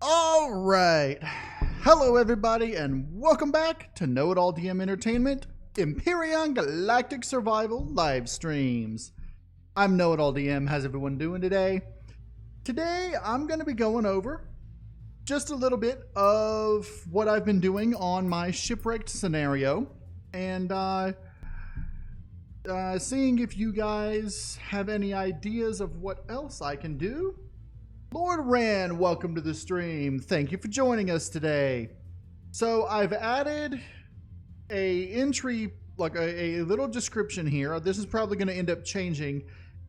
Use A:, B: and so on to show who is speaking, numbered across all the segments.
A: All right. Hello, everybody, and welcome back to KnowItAllDM Entertainment, Empyrion Galactic Survival live streams. I'm KnowItAllDM. How's everyone doing today? Today, I'm going to be going over just a little bit of what I've been doing on my shipwrecked scenario, and seeing if you guys have any ideas of what else I can do. Lord Rand, welcome to the stream. Thank you for joining us today. So I've added a entry, like a little description here. This is probably going to end up changing.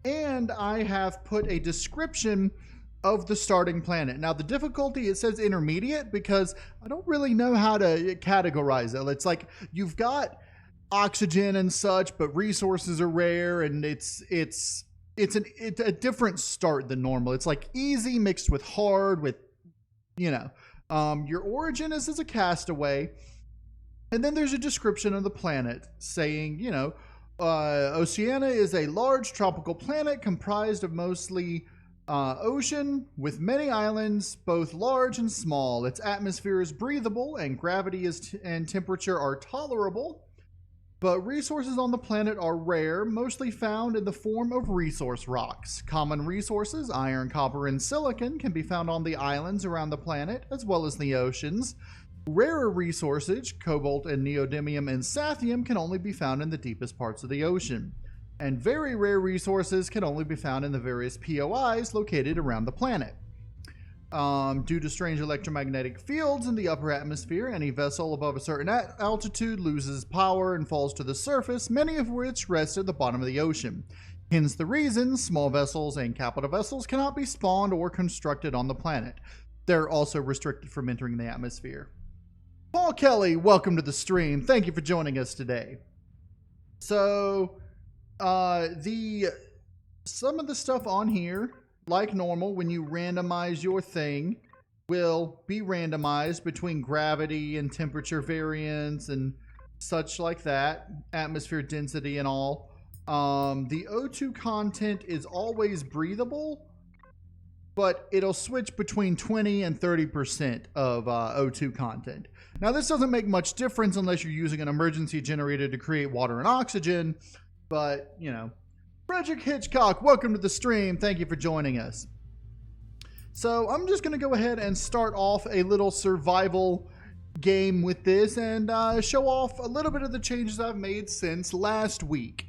A: And I have put a description of the starting planet. Now the difficulty, it says intermediate because I don't really know how to categorize it. It's like you've got oxygen and such, but resources are rare, and it's a different start than normal. It's like easy mixed with hard with, you know, your origin is as a castaway. And then there's a description of the planet saying, you know, Oceania is a large tropical planet comprised of mostly ocean with many islands, both large and small. Its atmosphere is breathable and gravity and temperature are tolerable. But resources on the planet are rare, mostly found in the form of resource rocks. Common resources, iron, copper, and silicon, can be found on the islands around the planet, as well as the oceans. Rarer resources, cobalt and neodymium and sathium, can only be found in the deepest parts of the ocean. And very rare resources can only be found in the various POIs located around the planet. Due to strange electromagnetic fields in the upper atmosphere, any vessel above a certain altitude loses power and falls to the surface, many of which rest at the bottom of the ocean. Hence the reason small vessels and capital vessels cannot be spawned or constructed on the planet. They're also restricted from entering the atmosphere. Paul Kelly, welcome to the stream. Thank you for joining us today. So, some of the stuff on here, like normal, when you randomize your thing, will be randomized between gravity and temperature variance and such like that, atmosphere density and all. The O2 content is always breathable, but it'll switch between 20 and 30% of O2 content. Now, this doesn't make much difference unless you're using an emergency generator to create water and oxygen, but, you know. Frederick Hitchcock, welcome to the stream. Thank you for joining us. So I'm just going to go ahead and start off a little survival game with this and show off a little bit of the changes I've made since last week.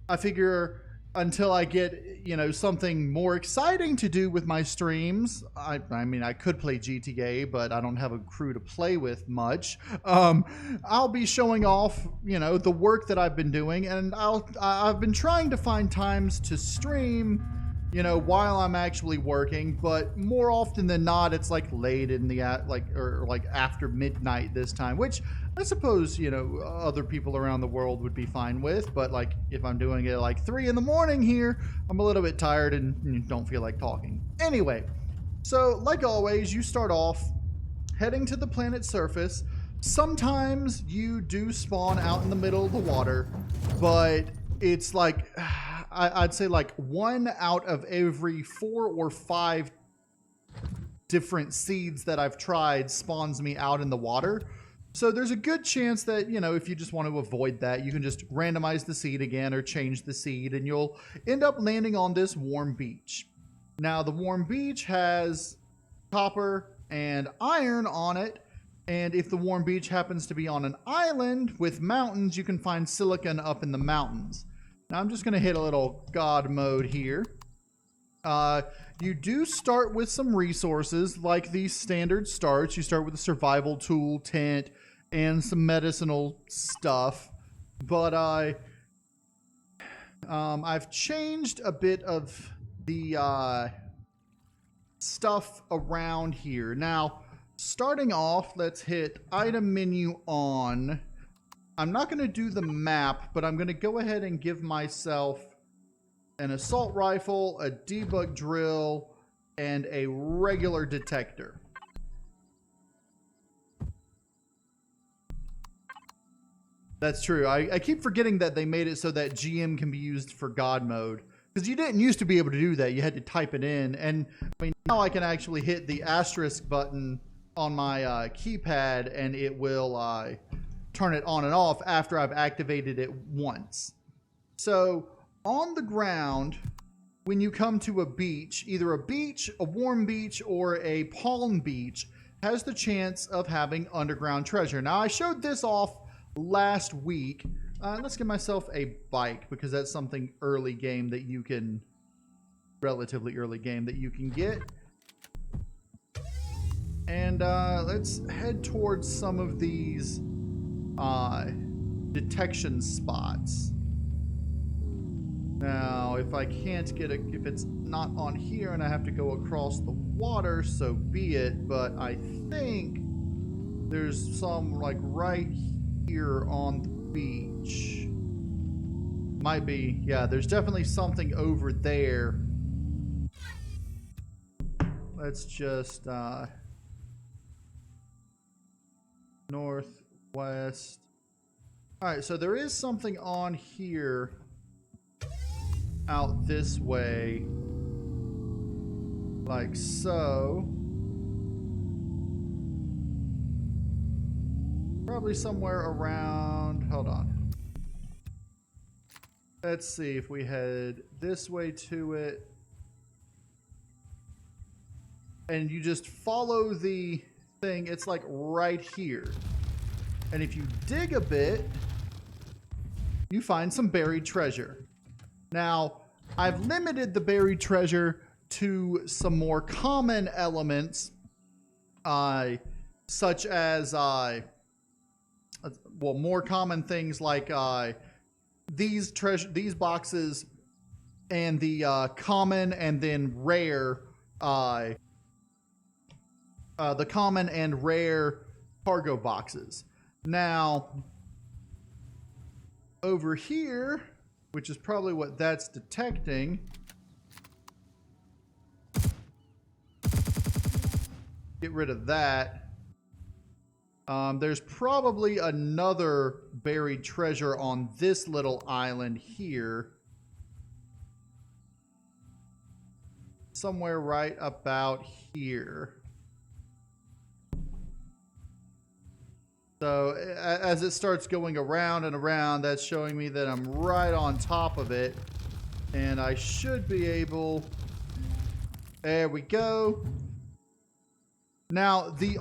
A: I figure until I get, you know, something more exciting to do with my streams, I mean, I could play GTA, but I don't have a crew to play with much. I'll be showing off, you know, the work that I've been doing, and I've been trying to find times to stream, you know, while I'm actually working, but more often than not, it's like late in the like after midnight this time, which I suppose, you know, other people around the world would be fine with, but like if I'm doing it at like 3 in the morning here, I'm a little bit tired and don't feel like talking. Anyway, so like always, you start off heading to the planet's surface. Sometimes you do spawn out in the middle of the water, but it's like, I'd say like 1 out of every 4 or 5 different seeds that I've tried spawns me out in the water. So there's a good chance that, you know, if you just want to avoid that, you can just randomize the seed again or change the seed, and you'll end up landing on this warm beach. Now, the warm beach has copper and iron on it, and if the warm beach happens to be on an island with mountains, you can find silicon up in the mountains. Now, I'm just going to hit a little God mode here. You do start with some resources like these standard starts. You start with a survival tool, tent, and some medicinal stuff. But I've changed a bit of the stuff around here. Now, starting off, let's hit item menu on. I'm not going to do the map, but I'm going to go ahead and give myself an assault rifle, a debug drill, and a regular detector. That's true. I keep forgetting that they made it so that GM can be used for God mode. Because you didn't used to be able to do that. You had to type it in. And I mean, now I can actually hit the asterisk button on my keypad and it will turn it on and off after I've activated it once. So on the ground, when you come to a beach, either a beach, a warm beach, or a palm beach, has the chance of having underground treasure. Now I showed this off last week. Let's get myself a bike because that's something early game that you can, relatively early game that you can get. And let's head towards some of these detection spots. Now, if I can't get if it's not on here and I have to go across the water, so be it. But I think there's some like right here on the beach. Might be, yeah, there's definitely something over there. Let's just northwest. Alright, so there is something on here out this way, like so. Probably somewhere around, hold on. Let's see if we head this way to it. And you just follow the thing, it's like right here. And if you dig a bit, you find some buried treasure. Now, I've limited the buried treasure to some more common elements, such as, well, more common things like these boxes and the common and then rare, the common and rare cargo boxes. Now, over here, which is probably what that's detecting, get rid of that. There's probably another buried treasure on this little island here. Somewhere right about here. So as it starts going around and around, that's showing me that I'm right on top of it. And I should be able... There we go. Now, these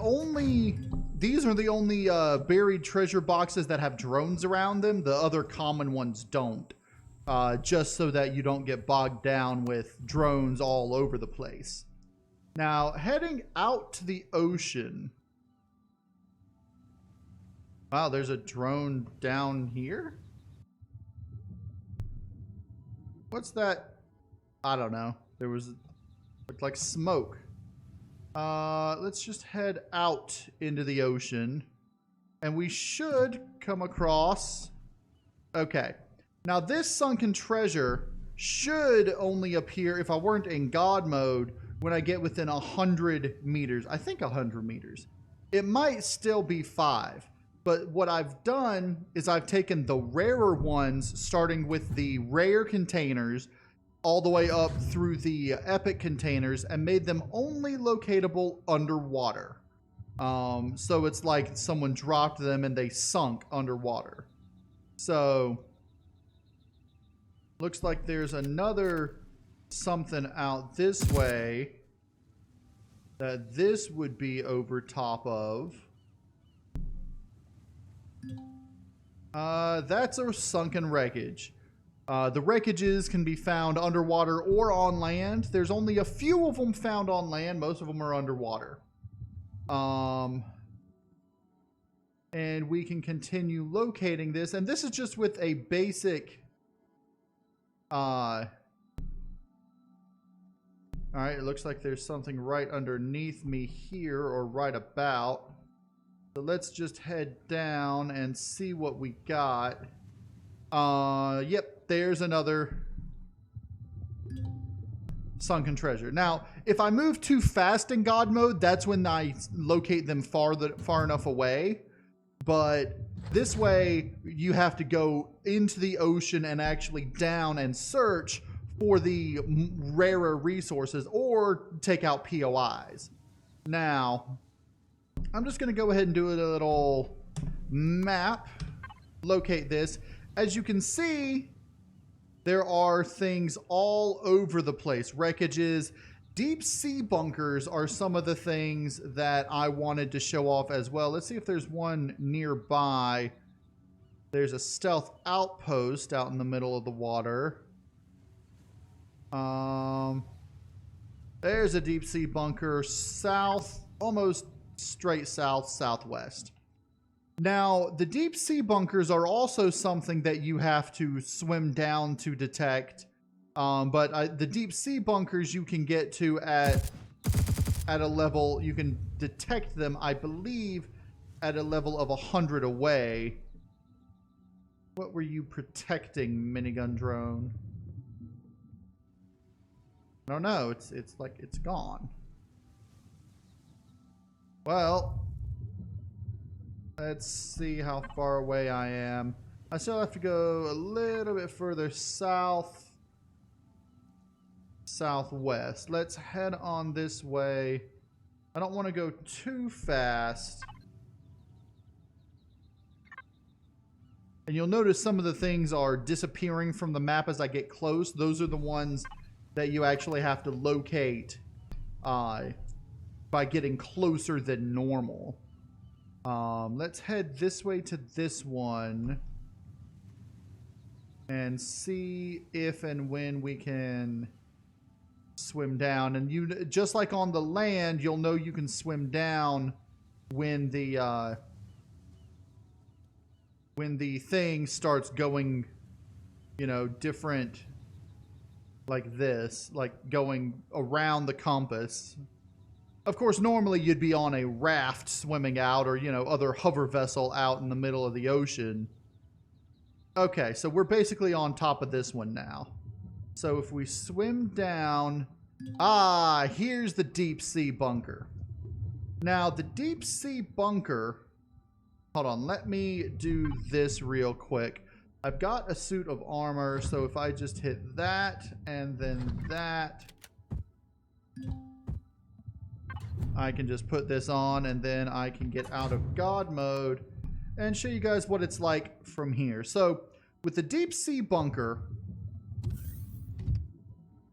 A: are the only buried treasure boxes that have drones around them. The other common ones don't. Just so that you don't get bogged down with drones all over the place. Now, heading out to the ocean. Wow, there's a drone down here? What's that? I don't know. There was, looked like smoke. Let's just head out into the ocean. And we should come across... Okay. Now this sunken treasure should only appear if I weren't in God mode when I get within 100 meters. I think 100 meters. It might still be 5. But what I've done is I've taken the rarer ones, starting with the rare containers, all the way up through the epic containers, and made them only locatable underwater. So it's like someone dropped them and they sunk underwater. So, looks like there's another something out this way that this would be over top of. That's a sunken wreckage. The wreckages can be found underwater or on land. There's only a few of them found on land. Most of them are underwater. And we can continue locating this. And this is just with a basic All right, it looks like there's something right underneath me here, or right about. So let's just head down and see what we got. Yep, there's another sunken treasure. Now, if I move too fast in God mode, that's when I locate them far enough away. But this way, you have to go into the ocean and actually down and search for the rarer resources or take out POIs. Now, I'm just going to go ahead and do a little map, locate this. As you can see, there are things all over the place. Wreckages. Deep sea bunkers are some of the things that I wanted to show off as well. Let's see if there's one nearby. There's a stealth outpost out in the middle of the water. There's a deep sea bunker south, almost straight south, southwest. Now, the deep sea bunkers are also something that you have to swim down to detect. But the deep sea bunkers you can get to at a level, you can detect them, I believe, at a level of 100 away. What were you protecting, minigun drone? I don't know. It's like it's gone. Well, let's see how far away I am. I still have to go a little bit further southwest. Let's head on this way. I don't want to go too fast. And you'll notice some of the things are disappearing from the map as I get close. Those are the ones that you actually have to locate by getting closer than normal. Let's head this way to this one and see if and when we can swim down. And you, just like on the land, you'll know you can swim down when the thing starts going, you know, different, like this, like going around the compass. Of course, normally you'd be on a raft swimming out, or, you know, other hover vessel out in the middle of the ocean. Okay, so we're basically on top of this one now. So if we swim down, here's the deep sea bunker. Now, the deep sea bunker, hold on, let me do this real quick. I've got a suit of armor, so if I just hit that and then that, I can just put this on, and then I can get out of God mode and show you guys what it's like from here. So with the deep sea bunker,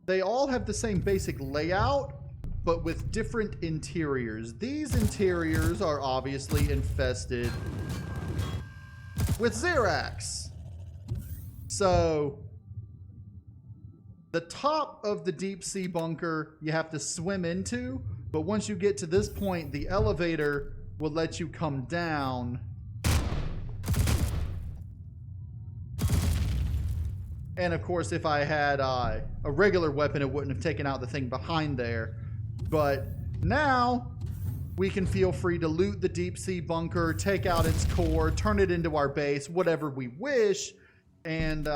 A: they all have the same basic layout, but with different interiors. These interiors are obviously infested with Xerax. So the top of the deep sea bunker you have to swim into, but once you get to this point, the elevator will let you come down. And of course, if I had a regular weapon, it wouldn't have taken out the thing behind there. But now we can feel free to loot the deep sea bunker, take out its core, turn it into our base, whatever we wish. And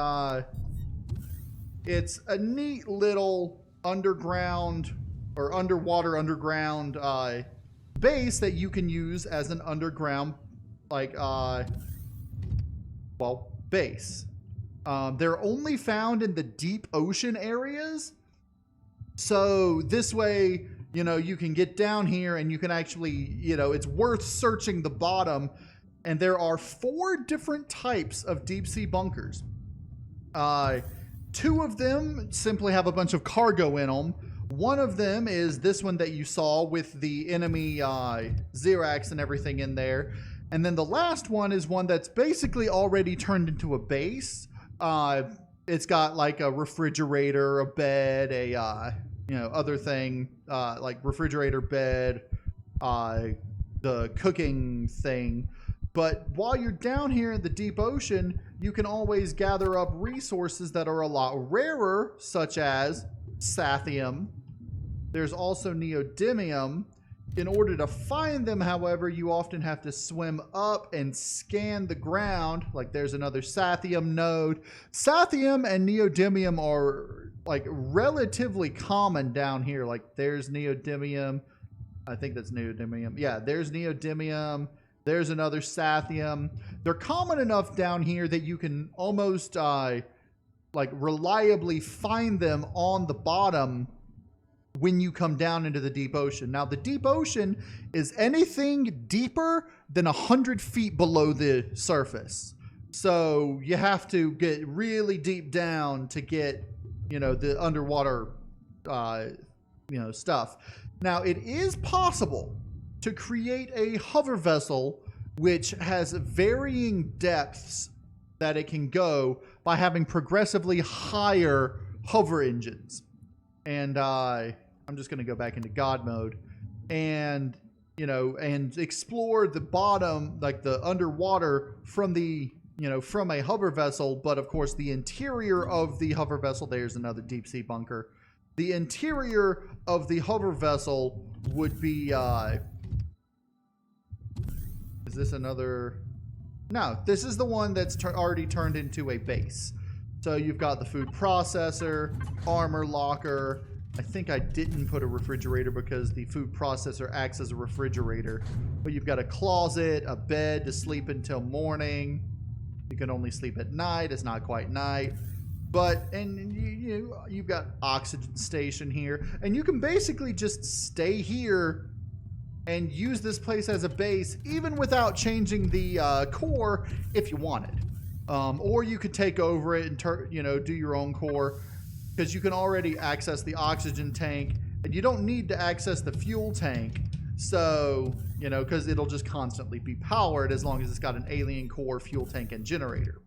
A: it's a neat little underground or underwater base that you can use as an underground, like, base. They're only found in the deep ocean areas. So this way, you know, you can get down here and you can actually, you know, it's worth searching the bottom. And there are 4 different types of deep sea bunkers. 2 of them simply have a bunch of cargo in them. One of them is this one that you saw with the enemy Xerax and everything in there. And then the last one is one that's basically already turned into a base. It's got like a refrigerator, a bed, a you know, other thing, like refrigerator, bed, the cooking thing. But while you're down here in the deep ocean, you can always gather up resources that are a lot rarer, such as Sathium, There's also neodymium. In order to find them, however, you often have to swim up and scan the ground. Like there's another sathium node. Sathium and neodymium are like relatively common down here. Like there's neodymium. I think that's neodymium. Yeah, there's neodymium. There's another sathium. They're common enough down here that you can almost like reliably find them on the bottom when you come down into the deep ocean. Now, the deep ocean is anything deeper than 100 feet below the surface. So you have to get really deep down to get, you know, the underwater, you know, stuff. Now, it is possible to create a hover vessel which has varying depths that it can go by having progressively higher hover engines. And I'm just going to go back into God mode and, you know, and explore the bottom, like the underwater from the, you know, from a hover vessel. But of course, the interior of the hover vessel, there's another deep sea bunker. The interior of the hover vessel would be, is this another? No, this is the one that's already turned into a base. So you've got the food processor, armor locker. I think I didn't put a refrigerator because the food processor acts as a refrigerator. But you've got a closet, a bed to sleep until morning. You can only sleep at night. It's not quite night. But, and you've got oxygen station here. And you can basically just stay here and use this place as a base, even without changing the core if you wanted. Or you could take over it and you know, do your own core, because you can already access the oxygen tank, and you don't need to access the fuel tank. So, you know, because it'll just constantly be powered as long as it's got an alien core, fuel tank, and generator.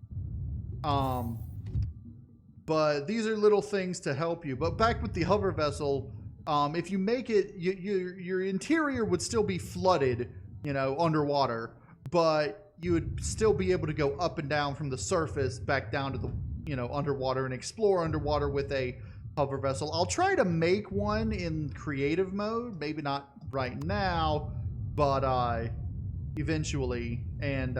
A: But these are little things to help you. But back with the hover vessel, if you make it, your interior would still be flooded, you know, underwater, but you would still be able to go up and down from the surface back down to the, you know, underwater and explore underwater with a hover vessel. I'll try to make one in creative mode, maybe not right now, but eventually, and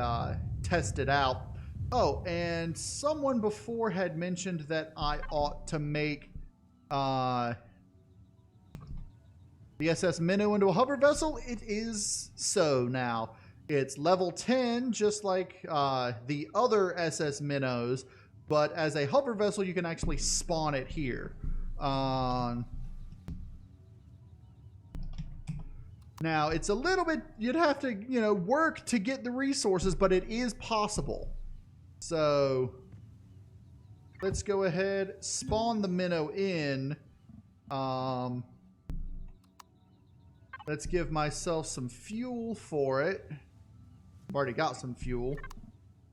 A: test it out. Oh, and someone before had mentioned that I ought to make the SS Minnow into a hover vessel. It is so now. It's level 10, just like the other SS Minnows, but as a hover vessel, you can actually spawn it here. Now, it's a little bit, you'd have to, you know, work to get the resources, but it is possible. So, let's go ahead, spawn the minnow in. Let's give myself some fuel for it. I've already got some fuel.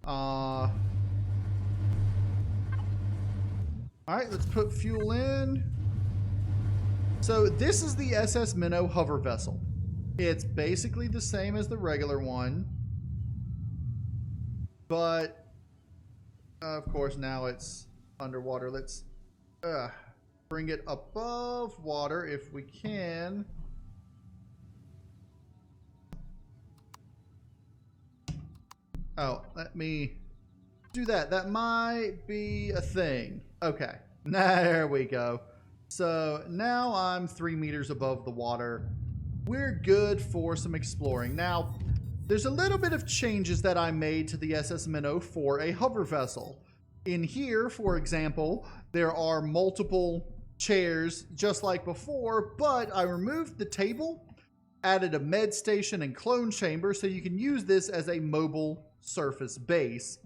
A: Alright, let's put fuel in. So this is the SS Minnow hover vessel. It's basically the same as the regular one. But, of course, now it's underwater. Let's bring it above water if we can. Oh, let me do that. That might be a thing. Okay, there we go. So now I'm 3 meters above the water. We're good for some exploring. Now, there's a little bit of changes that I made to the SS Minnow for a hover vessel. In here, for example, there are multiple chairs just like before, but I removed the table, added a med station and clone chamber, so you can use this as a mobile surface base.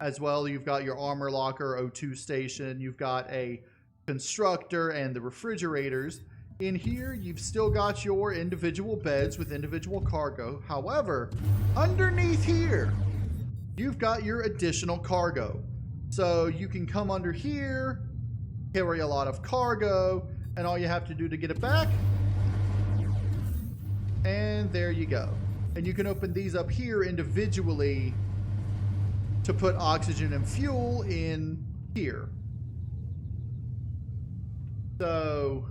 A: As well, you've got your armor locker, O2 station, you've got a constructor and the refrigerators. In here, you've still got your individual beds with individual cargo. However, underneath here, you've got your additional cargo. So you can come under here, carry a lot of cargo, and all you have to do to get it back, and there you go. And you can open these up here individually to put oxygen and fuel in here. So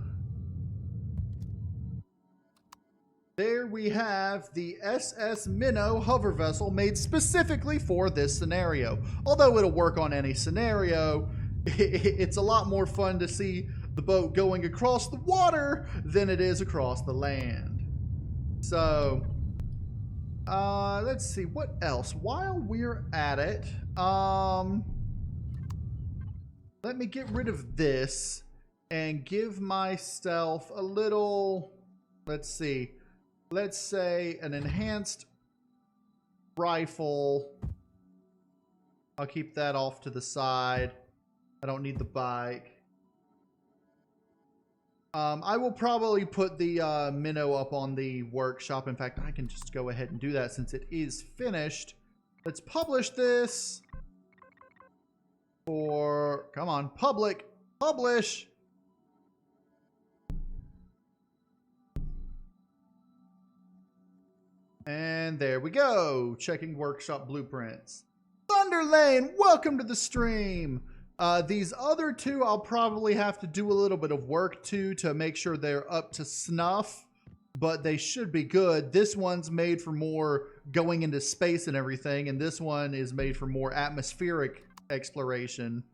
A: there we have the SS Minnow hover vessel made specifically for this scenario. Although it'll work on any scenario, it's a lot more fun to see the boat going across the water than it is across the land. So, let's see, what else? While we're at it, let me get rid of this and give myself a little, let's see, let's say an enhanced rifle. I'll keep that off to the side. I don't need the bike. I will probably put the minnow up on the workshop. In fact, I can just go ahead and do that since it is finished. Let's publish this for, come on, public, publish. And there we go. Checking workshop blueprints. Thunderlane, welcome to the stream. These other two, I'll probably have to do a little bit of work to make sure they're up to snuff, but they should be good. This one's made for more going into space and everything, and this one is made for more atmospheric exploration,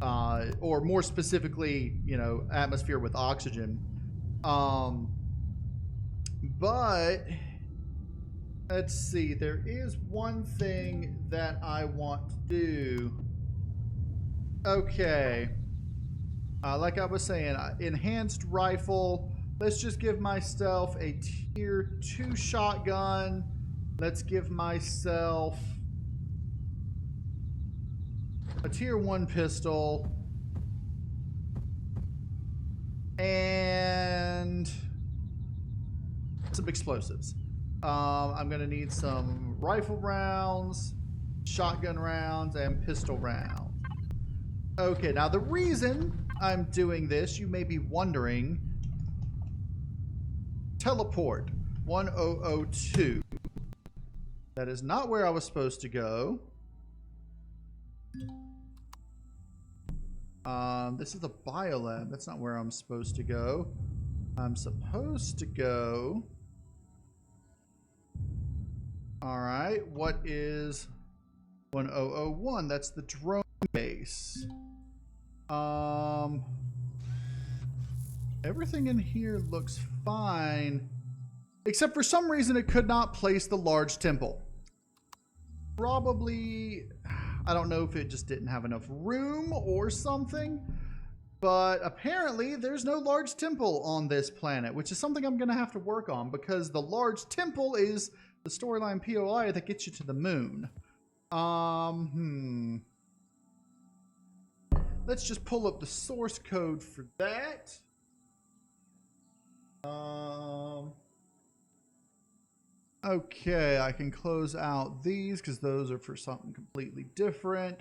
A: or more specifically, you know, atmosphere with oxygen. But let's see, there is one thing that I want to do. Okay. Like I was saying, enhanced rifle. Let's just give myself a tier 2 shotgun. Let's give myself a tier 1 pistol. And some explosives. I'm going to need some rifle rounds, shotgun rounds, and pistol rounds. Okay, now the reason I'm doing this, you may be wondering, teleport 1002. That is not where I was supposed to go. This is the biolab. That's not where I'm supposed to go. I'm supposed to go. All right, what is 1001? That's the drone base. Everything in here looks fine, except for some reason it could not place the large temple. Probably, I don't know if it just didn't have enough room or something, but apparently there's no large temple on this planet, which is something I'm going to have to work on, because the large temple is the storyline POI that gets you to the moon. Let's just pull up the source code for that. Okay, I can close out these because those are for something completely different.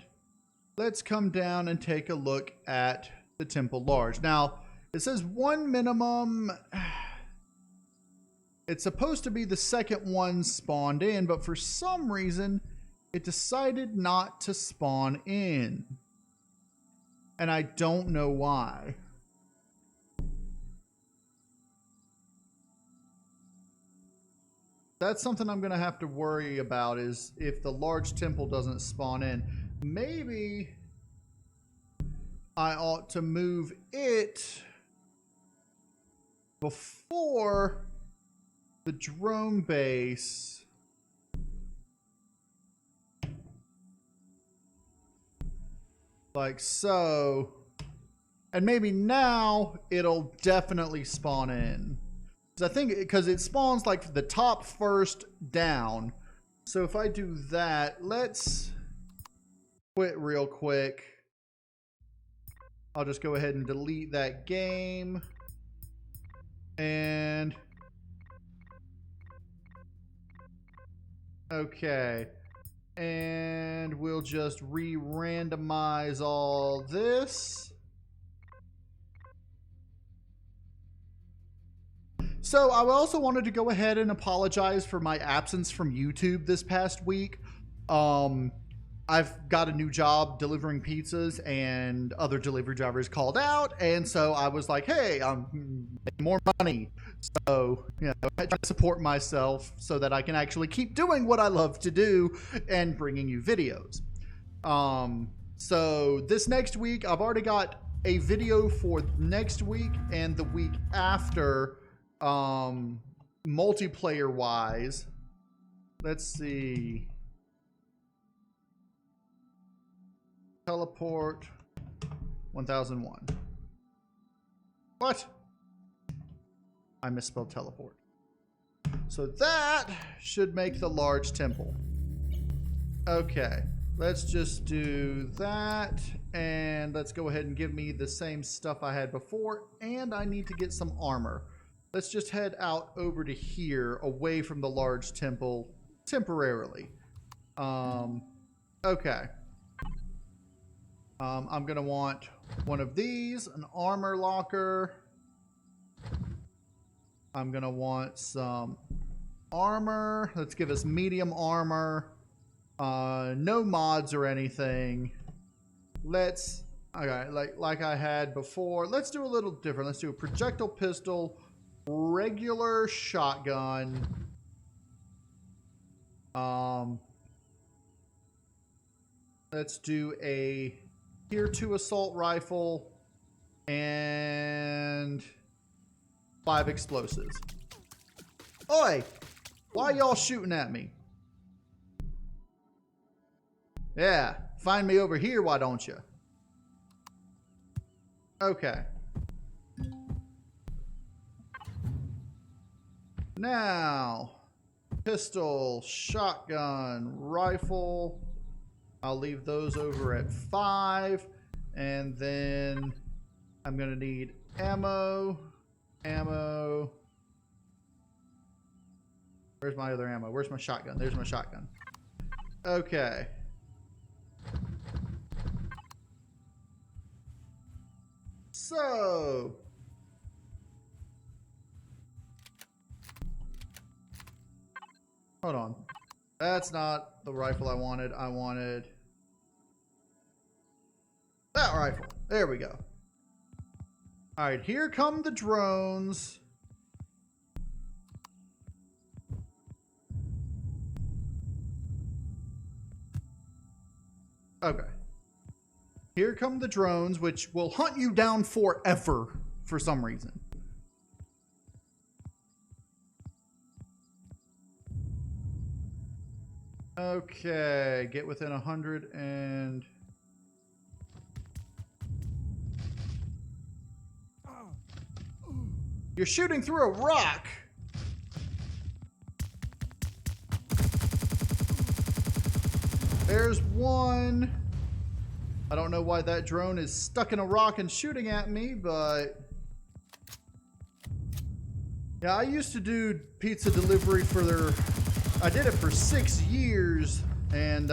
A: Let's come down and take a look at the temple large. Now, it says 1 minimum. It's supposed to be the second one spawned in, but for some reason, it decided not to spawn in. And I don't know why. That's something I'm going to have to worry about, is if the large temple doesn't spawn in. Maybe I ought to move it before the drone base. Like so. And maybe now it'll definitely spawn in. I think because it spawns like the top first down. So if I do that, let's quit real quick. I'll just go ahead and delete that game. And okay. And we'll just re-randomize all this. So I also wanted to go ahead and apologize for my absence from YouTube this past week. I've got a new job delivering pizzas, and other delivery drivers called out, and so I was like, hey, I'm making more money. So, I try to support myself so that I can actually keep doing what I love to do and bringing you videos. So this next week, I've already got a video for next week and the week after, multiplayer wise. Let's see. Teleport 1001. What? I misspelled teleport. So that should make the large temple. Okay, let's just do that. And let's go ahead and give me the same stuff I had before. And I need to get some armor. Let's just head out over to here, away from the large temple, temporarily. Okay. I'm going to want one of these, an armor locker. I'm going to want some armor. Let's give us medium armor. No mods or anything. Let's, okay, like I had before. Let's do a little different. Let's do a projectile pistol, regular shotgun. Let's do a Tier 2 assault rifle and 5 explosives. Oi! Why y'all shooting at me? Yeah, find me over here, why don't you? Okay. Now, pistol, shotgun, rifle. I'll leave those over at 5. And then I'm going to need ammo. Ammo. Where's my other ammo? Where's my shotgun? There's my shotgun. Okay. So. Hold on. That's not the rifle I wanted. I wanted that rifle. There we go. All right, here come the drones. Okay. Here come the drones, which will hunt you down forever for some reason. Okay, get within 100 and... You're shooting through a rock! There's one. I don't know why that drone is stuck in a rock and shooting at me, but... Yeah, I used to do pizza delivery for their... I did it for 6 years, and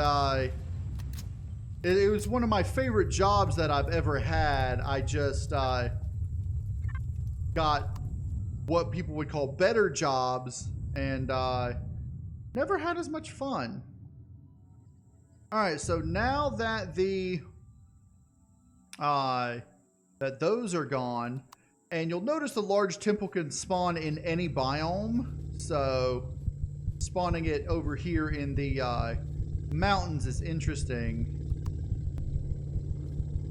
A: it was one of my favorite jobs that I've ever had. I just got what people would call better jobs, and never had as much fun. All right, so now that that those are gone, and you'll notice the large temple can spawn in any biome, so spawning it over here in the mountains is interesting.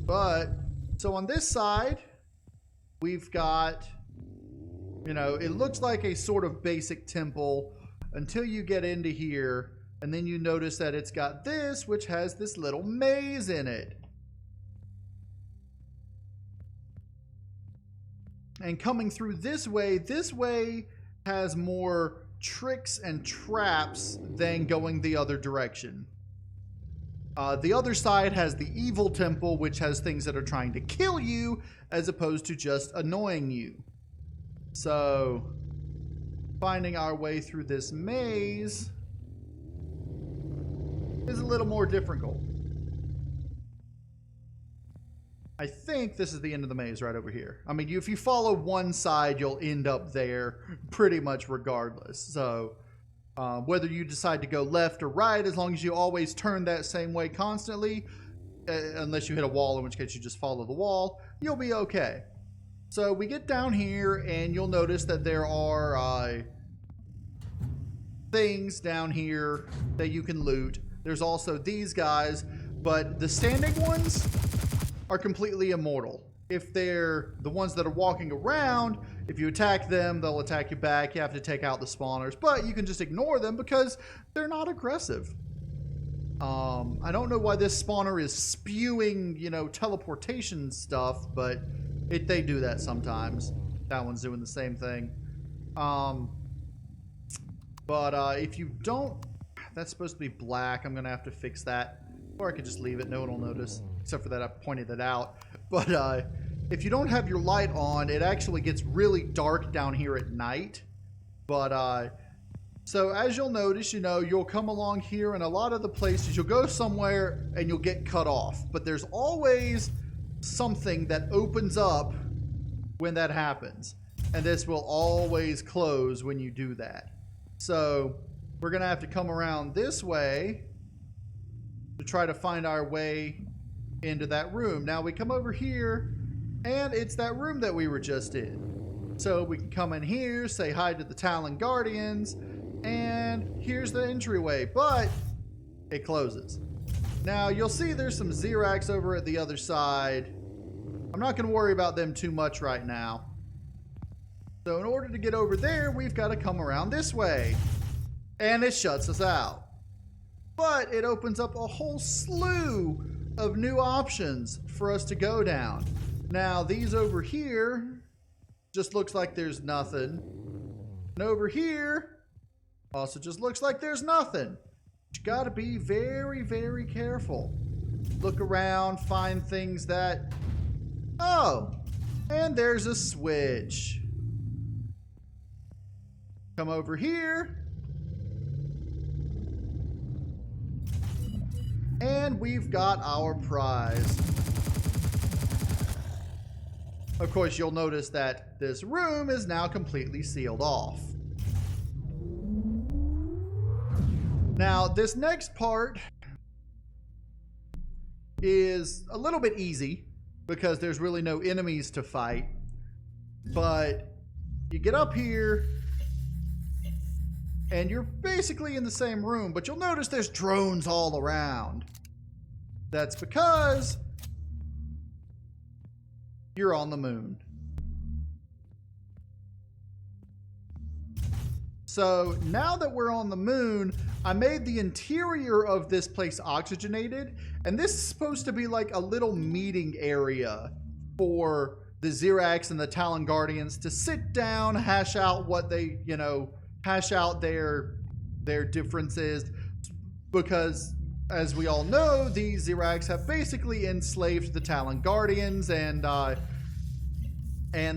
A: But so on this side, we've got, you know, it looks like a sort of basic temple until you get into here, and then you notice that it's got this, which has this little maze in it. And coming through this way has more tricks and traps than going the other direction. The other side has the evil temple, which has things that are trying to kill you as opposed to just annoying you. So, finding our way through this maze is a little more difficult. I think this is the end of the maze right over here. I mean, if you follow one side, you'll end up there pretty much regardless. So, whether you decide to go left or right, as long as you always turn that same way constantly, unless you hit a wall, in which case you just follow the wall, you'll be okay. So we get down here, and you'll notice that there are things down here that you can loot. There's also these guys, but the standing ones are completely immortal. If they're the ones that are walking around, if you attack them, they'll attack you back. You have to take out the spawners, but you can just ignore them because they're not aggressive. I don't know why this spawner is spewing, you know, teleportation stuff, but they do that sometimes. That one's doing the same thing. But if you don't, that's supposed to be black. I'm gonna have to fix that, or I could just leave it. No one will notice, except for that I pointed it out. But if you don't have your light on, it actually gets really dark down here at night. But so as you'll notice, you know, you'll come along here, and a lot of the places you'll go somewhere and you'll get cut off. But there's always something that opens up when that happens, and this will always close when you do that. So we're gonna have to come around this way to try to find our way into that room. Now we come over here, and it's that room that we were just in. So we can come in here, say hi to the Talon Guardians, and here's the entryway, but it closes. Now you'll see there's some Xerax over at the other side. I'm not going to worry about them too much right now. So in order to get over there, we've got to come around this way, and it shuts us out. But it opens up a whole slew of new options for us to go down. Now these over here just looks like there's nothing, and over here also just looks like there's nothing. You got to be very, very careful. Look around, find things that, oh, and there's a switch. Come over here, and we've got our prize. Of course, you'll notice that this room is now completely sealed off. Now, this next part is a little bit easy because there's really no enemies to fight. But you get up here, and you're basically in the same room, but you'll notice there's drones all around. That's because you're on the moon. So now that we're on the moon, I made the interior of this place oxygenated, and this is supposed to be like a little meeting area for the Xerax and the Talon Guardians to sit down, hash out what they, you know, hash out their differences, because as we all know, the Xerax have basically enslaved the Talon Guardians, and the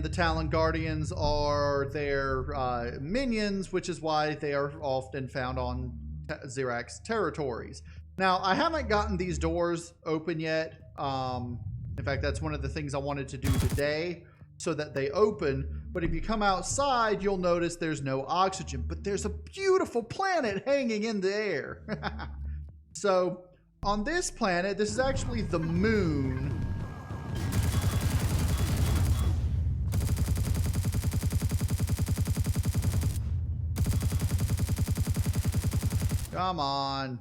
A: Talon Guardians are their minions, which is why they are often found on Xerax territories. Now, I haven't gotten these doors open yet. In fact, that's one of the things I wanted to do today, so that they open. But if you come outside, you'll notice there's no oxygen, but there's a beautiful planet hanging in the air. So on this planet, this is actually the moon. Come on.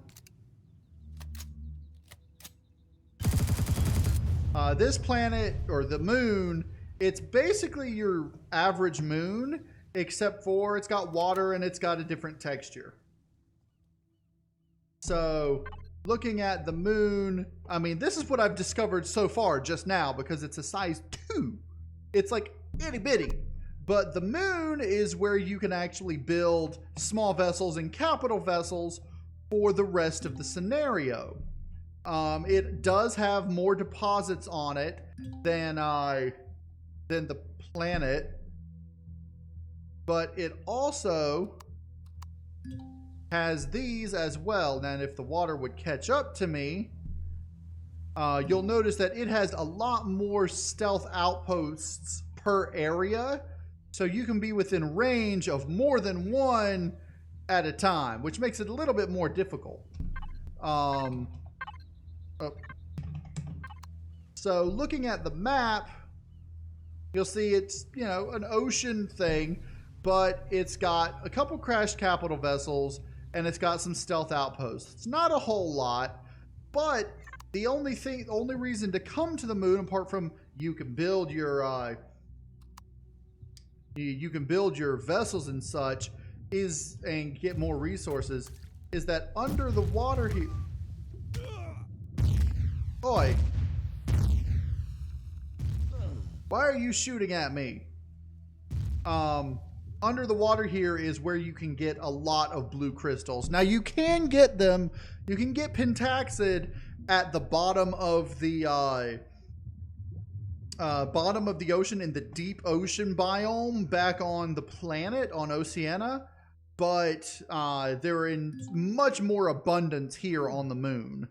A: This planet, or the moon, it's basically your average moon, except for it's got water and it's got a different texture. So, looking at the moon, I mean, this is what I've discovered so far just now, because it's a size 2. It's like itty bitty. But the moon is where you can actually build small vessels and capital vessels for the rest of the scenario. It does have more deposits on it than the planet, but it also has these as well. Now, if the water would catch up to me, you'll notice that it has a lot more stealth outposts per area, so you can be within range of more than one at a time, which makes it a little bit more difficult. So looking at the map, You'll see it's, you know, an ocean thing, but it's got a couple crashed capital vessels and it's got some stealth outposts. It's not a whole lot, but the only reason to come to the moon, apart from you can build your vessels and such, and get more resources, is that under the water here. Oi! Why are you shooting at me? Under the water here is where you can get a lot of blue crystals. Now you can get them. You can get pentaxid at the bottom of the ocean, in the deep ocean biome back on the planet on Oceania, but they're in much more abundance here on the moon.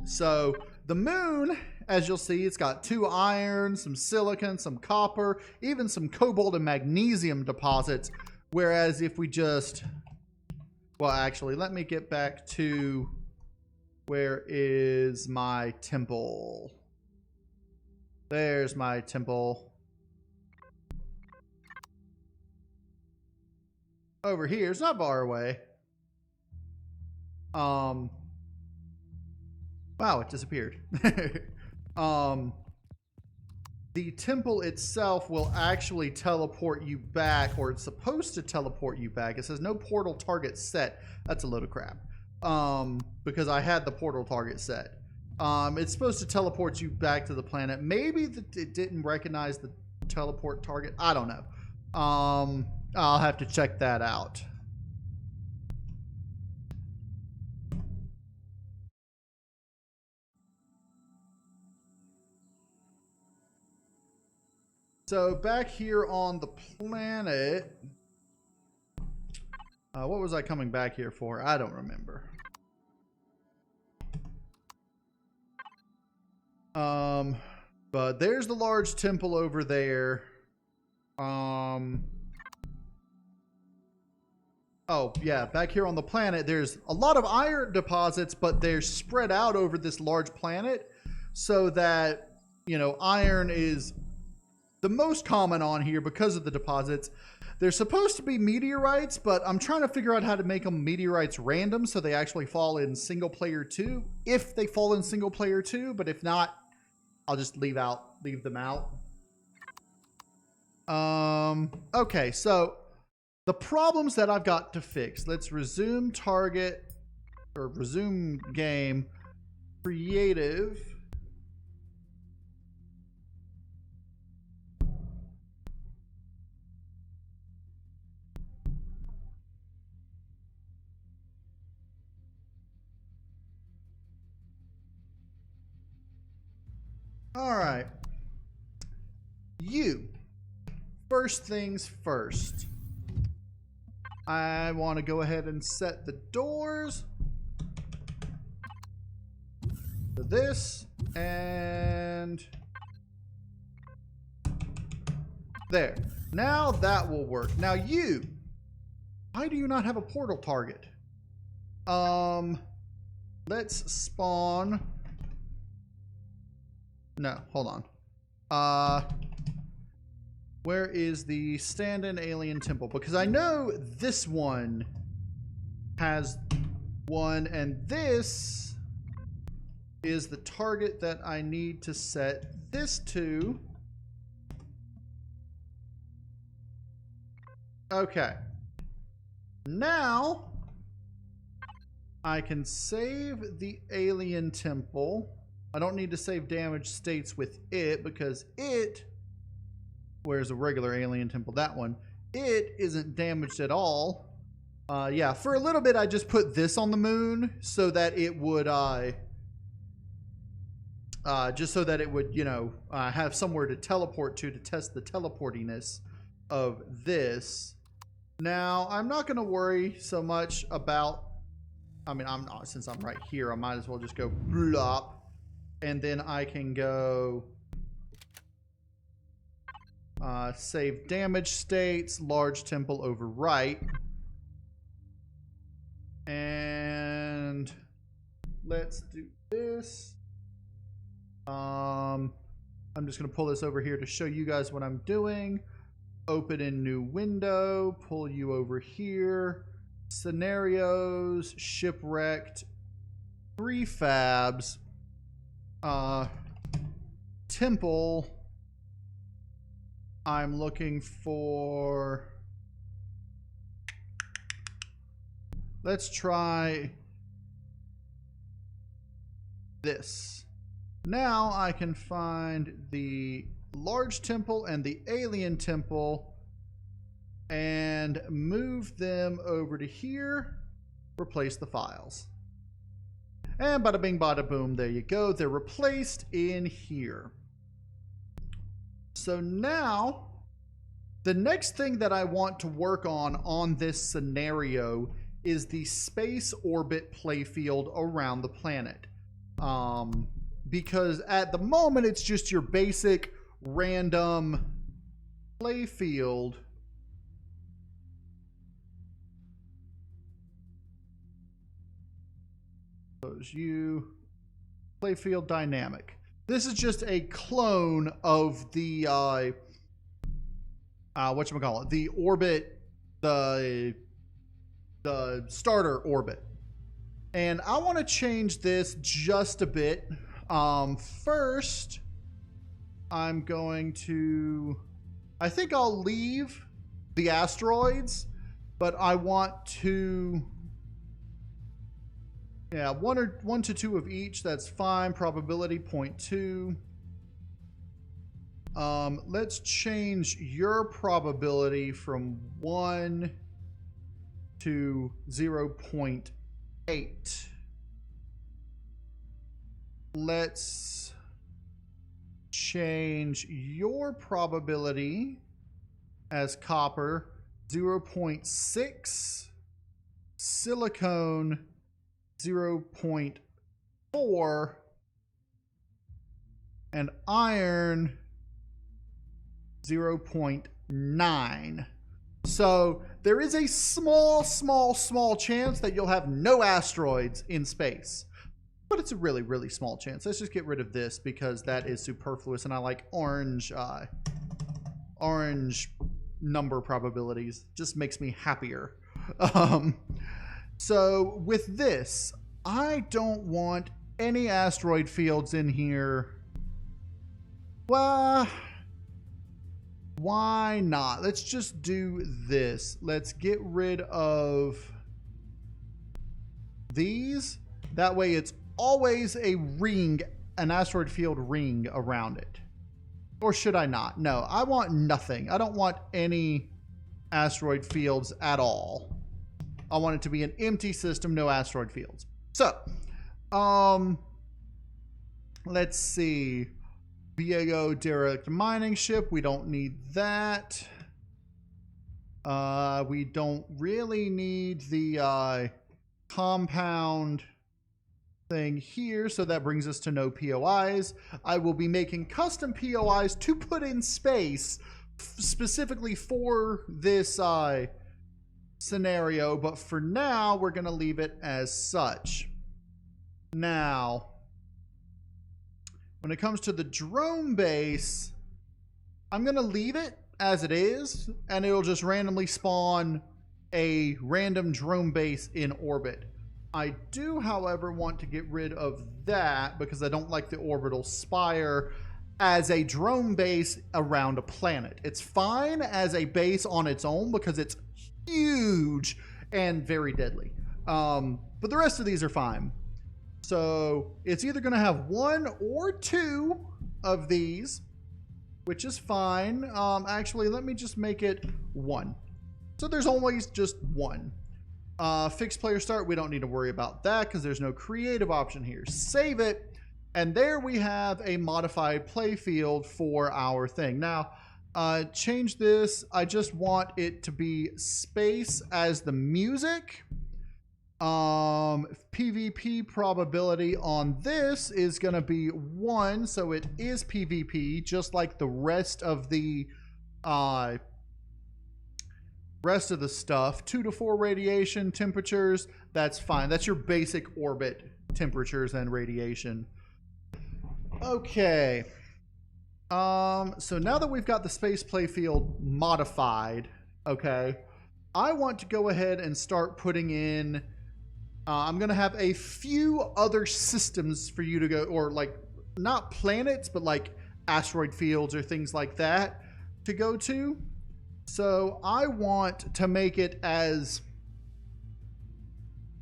A: So the moon, as you'll see, it's got 2 iron, some silicon, some copper, even some cobalt and magnesium deposits. Whereas if we just, well, actually, let me get back to, where is my temple? There's my temple. Over here, it's not far away. Wow, it disappeared. The temple itself will actually teleport you back, or it's supposed to teleport you back. It says no portal target set. That's a load of crap. Because I had the portal target set. It's supposed to teleport you back to the planet. Maybe it didn't recognize the teleport target. I don't know. I'll have to check that out. So back here on the planet, what was I coming back here for? I don't remember. But there's the large temple over there. Oh yeah, back here on the planet, there's a lot of iron deposits, but they're spread out over this large planet, so that, you know, iron is the most common on here because of the deposits. They're supposed to be meteorites, but I'm trying to figure out how to make them meteorites random so they actually fall in single player 2. If they fall in single player 2, but if not, I'll just leave them out. Okay, so the problems that I've got to fix. Let's resume target, or resume game, creative. All right. First things first. I want to go ahead and set the doors to this, and there. Now that will work. Now why do you not have a portal target? Let's spawn. No, hold on. Where is the stand-in alien temple? Because I know this one has one, and this is the target that I need to set this to. Okay. Now I can save the alien temple. I don't need to save damage states with it, because where's a regular alien temple? That one. It isn't damaged at all. Yeah, for a little bit I just put this on the moon so that it would, just so that it would, you know, have somewhere to teleport to test the teleportiness of this. Now, I'm not going to worry so much about, I mean, I'm not, since I'm right here, I might as well just go blop. And then I can go save damage states, large temple overwrite. And let's do this. I'm just going to pull this over here to show you guys what I'm doing. Open in new window, pull you over here. Scenarios, shipwrecked, 3 fabs, temple. I'm looking for, let's try this. Now I can find the large temple and the alien temple and move them over to here, replace the files. And bada bing, bada boom, there you go. They're replaced in here. So now, the next thing that I want to work on this scenario is the space orbit playfield around the planet. Because at the moment, it's just your basic random playfield. You playfield dynamic. This is just a clone of the whatchamacallit, the orbit, the starter orbit. And I want to change this just a bit. First, I'm going to, I think I'll leave the asteroids, but I want to, yeah, one to two of each. That's fine. Probability 0.2. Let's change your probability from 1 to 0.8. Let's change your probability as copper 0.6, silicone 0.4, and iron 0.9. So there is a small chance that you'll have no asteroids in space. But it's a really small chance. Let's just get rid of this because that is superfluous, and I like orange number probabilities. Just makes me happier. So with this, I don't want any asteroid fields in here. Well, why not? Let's just do this. Let's get rid of these. That way it's always a ring, an asteroid field ring around it. Or should I not? No, I want nothing. I don't want any asteroid fields at all. I want it to be an empty system, no asteroid fields. So, let's see. VAO derelict mining ship. We don't need that. We don't really need the compound thing here, so that brings us to no POIs. I will be making custom POIs to put in space specifically for this scenario, but for now we're going to leave it as such. Now, when it comes to the drone base, I'm going to leave it as it is, and it'll just randomly spawn a random drone base in orbit. I do, however, want to get rid of that because I don't like the orbital spire as a drone base around a planet. It's fine as a base on its own because it's huge and very deadly. But the rest of these are fine. So it's either going to have 1 or 2 of these, which is fine. Actually, let me just make it 1. So there's always just 1. Fixed player start, we don't need to worry about that because there's no creative option here. Save it, and there we have a modified playfield for our thing. Now, change this. I just want it to be space as the music. PvP probability on this is going to be 1, so it is PvP, just like the rest of the stuff. 2 to 4 radiation temperatures, that's fine. That's your basic orbit temperatures and radiation. Okay. So now that we've got the space playfield modified, okay, I want to go ahead and start putting in, I'm going to have a few other systems for you to go, or like, not planets, but like asteroid fields or things like that to go to. So I want to make it as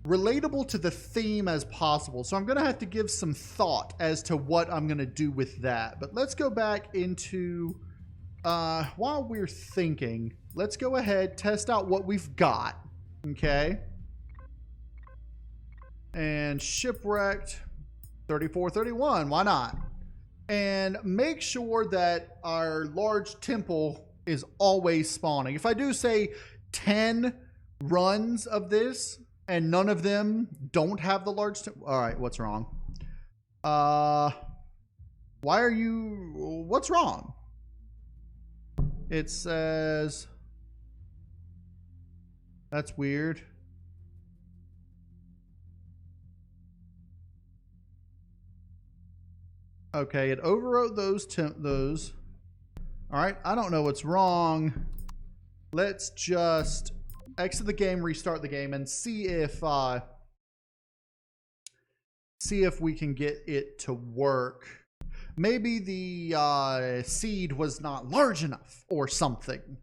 A: relatable to the theme as possible. So I'm going to have to give some thought as to what I'm going to do with that. But let's go back into, while we're thinking, let's go ahead, test out what we've got. Okay. And shipwrecked 3431. Why not? And make sure that our large temple is always spawning. If I do say 10 runs of this and none of them don't have the large temple. All right, what's wrong? Why are you, what's wrong? It says, that's weird. Okay, it overwrote those. All right, I don't know what's wrong. Let's just exit the game, restart the game, and see if we can get it to work. Maybe the seed was not large enough or something. It's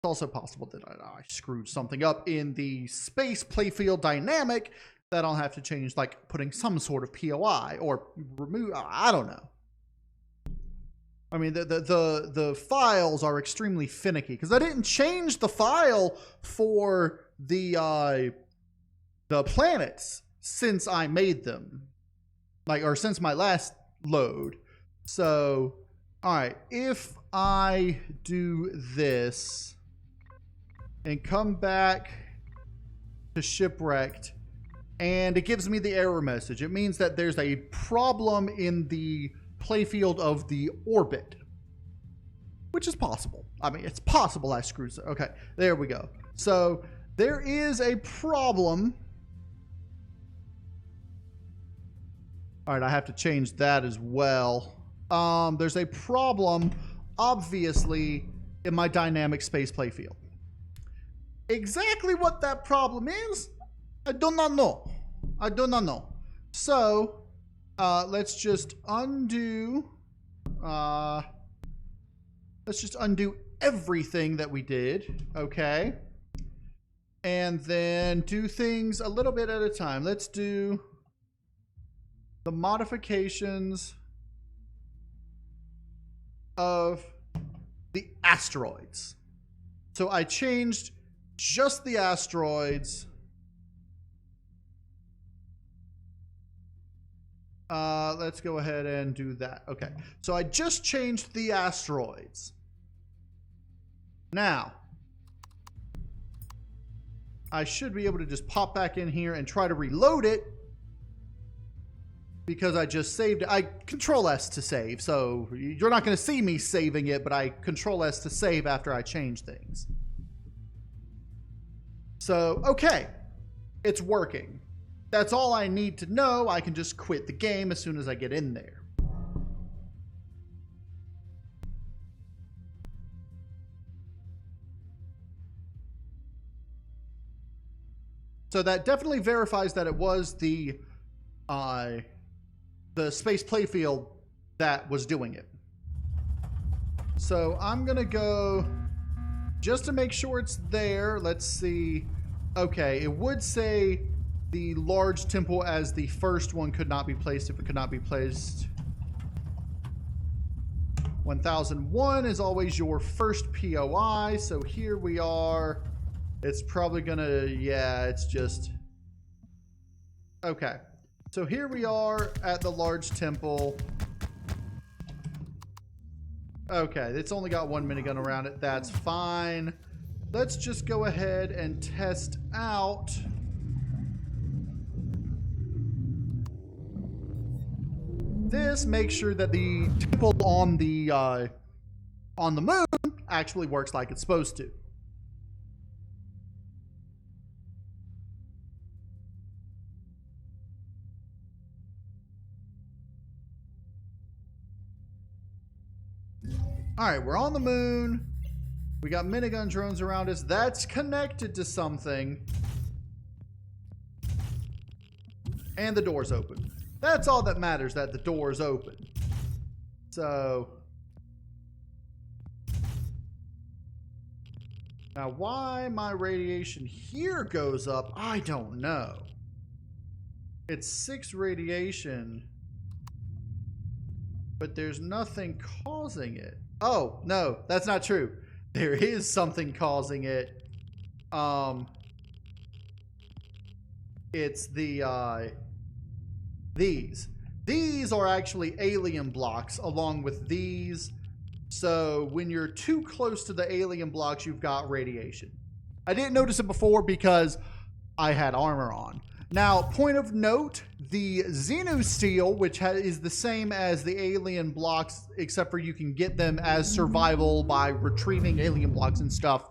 A: also possible that I screwed something up in the space playfield dynamic that I'll have to change, like putting some sort of POI or remove. I don't know. I mean, the files are extremely finicky because I didn't change the file for the planets since I made them, like, or since my last load. So, all right, if I do this and come back to shipwrecked, and it gives me the error message, it means that there's a problem in the playfield of the orbit, which is possible. I mean, it's possible I screwed it. Okay, there we go. So there is a problem. All right, I have to change that as well. There's a problem, obviously, in my dynamic space playfield. Exactly what that problem is, I do not know. I do not know. So let's just undo. Let's just undo everything that we did. Okay. And then do things a little bit at a time. Let's do the modifications of the asteroids. So I changed just the asteroids. Let's go ahead and do that. Okay, so I just changed the asteroids. Now, I should be able to just pop back in here and try to reload it because I just saved it. I Control S to save, so you're not going to see me saving it, but I Control S to save after I change things. So, okay, it's working. That's all I need to know. I can just quit the game as soon as I get in there. So that definitely verifies that it was the space playfield that was doing it. So I'm gonna go just to make sure it's there. Let's see. Okay, it would say the large temple as the first one could not be placed if it could not be placed. 1001 is always your first POI. So here we are. It's probably gonna, yeah, it's just, okay. So here we are at the large temple. Okay, it's only got one minigun around it. That's fine. Let's just go ahead and test out this. Make sure that the temple on the moon actually works like it's supposed to. All right, we're on the moon. We got minigun drones around us. That's connected to something. And the door's open. That's all that matters, that the door's open. So... now, why my radiation here goes up, I don't know. It's 6 radiation, but there's nothing causing it. Oh, no, that's not true. There is something causing it. It's the, these. These are actually alien blocks along with these. So when you're too close to the alien blocks, you've got radiation. I didn't notice it before because I had armor on. Now, point of note, the Xenosteel, which is the same as the alien blocks, except for you can get them as survival by retrieving alien blocks and stuff.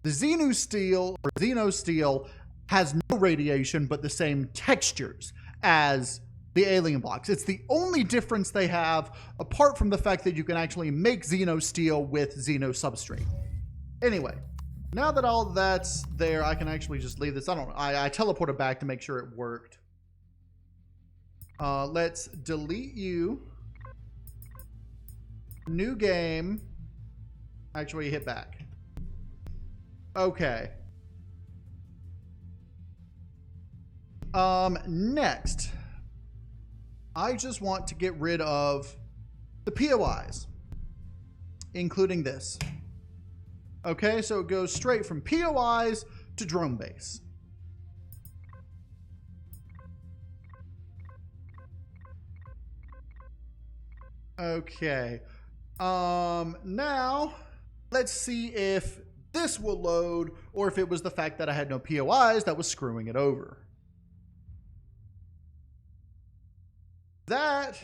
A: The Xenosteel has no radiation, but the same textures as the alien blocks. It's the only difference they have, apart from the fact that you can actually make Xenosteel with Xeno substrate. Anyway, now that all that's there, I can actually just leave this. I teleported back to make sure it worked. Let's delete you. New game. Actually, hit back. Okay. Next. I just want to get rid of the POIs, including this. Okay, so it goes straight from POIs to drone base. Okay. Now, let's see if this will load or if it was the fact that I had no POIs that was screwing it over. That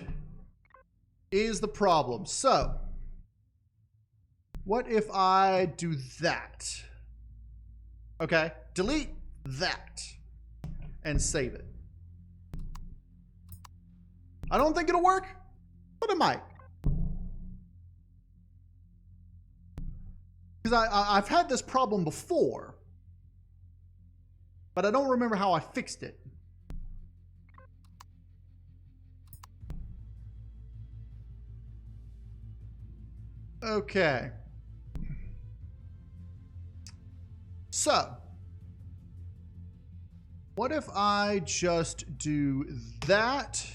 A: is the problem. So, what if I do that? Okay, delete that and save it. I don't think it'll work, but it might. Because I've had this problem before, but I don't remember how I fixed it. Okay. So, what if I just do that?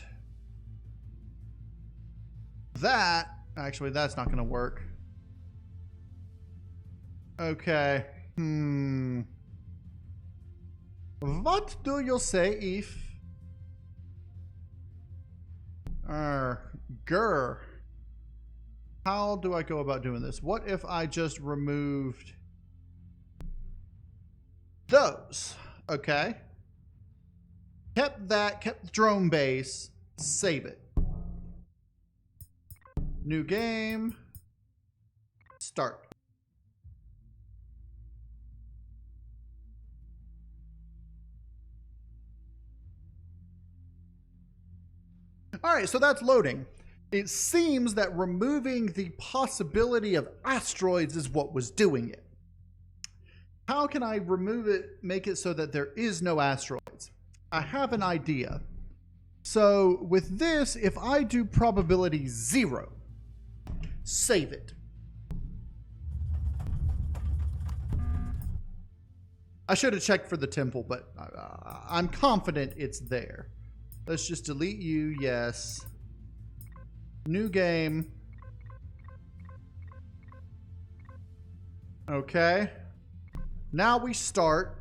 A: Actually, that's not going to work. Okay. What do you say if... grr. How do I go about doing this? What if I just removed those? Okay. Kept that, kept the drone base, save it. New game, start. All right, so that's loading. It seems that removing the possibility of asteroids is what was doing it. How can I remove it, make it so that there is no asteroids? I have an idea. So with this, if I do probability 0, save it. I should have checked for the temple, but I'm confident it's there. Let's just delete you, yes. New game. Okay. Now we start.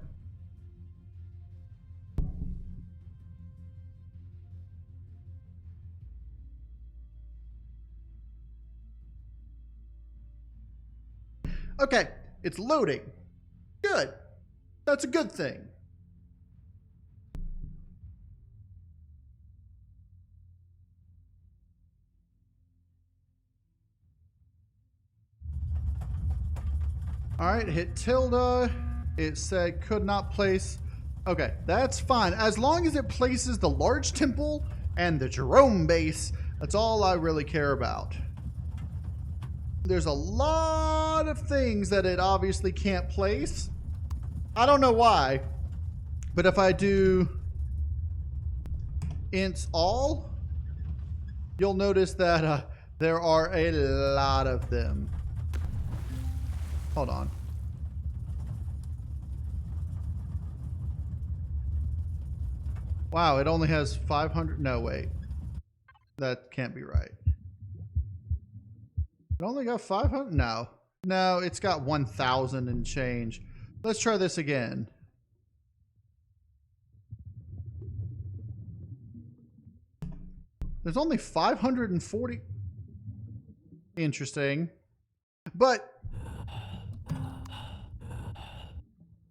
A: Okay, it's loading. Good. That's a good thing. All right, hit tilde. It said could not place. Okay, that's fine. As long as it places the large temple and the drone base, that's all I really care about. there's a lot of things that it obviously can't place. I don't know why, but if I do int all, you'll notice that there are a lot of them. Hold on. Wow, it only has 500. No, wait. That can't be right. It only got 500? No. No, it's got 1,000 and change. Let's try this again. There's only 540. Interesting. But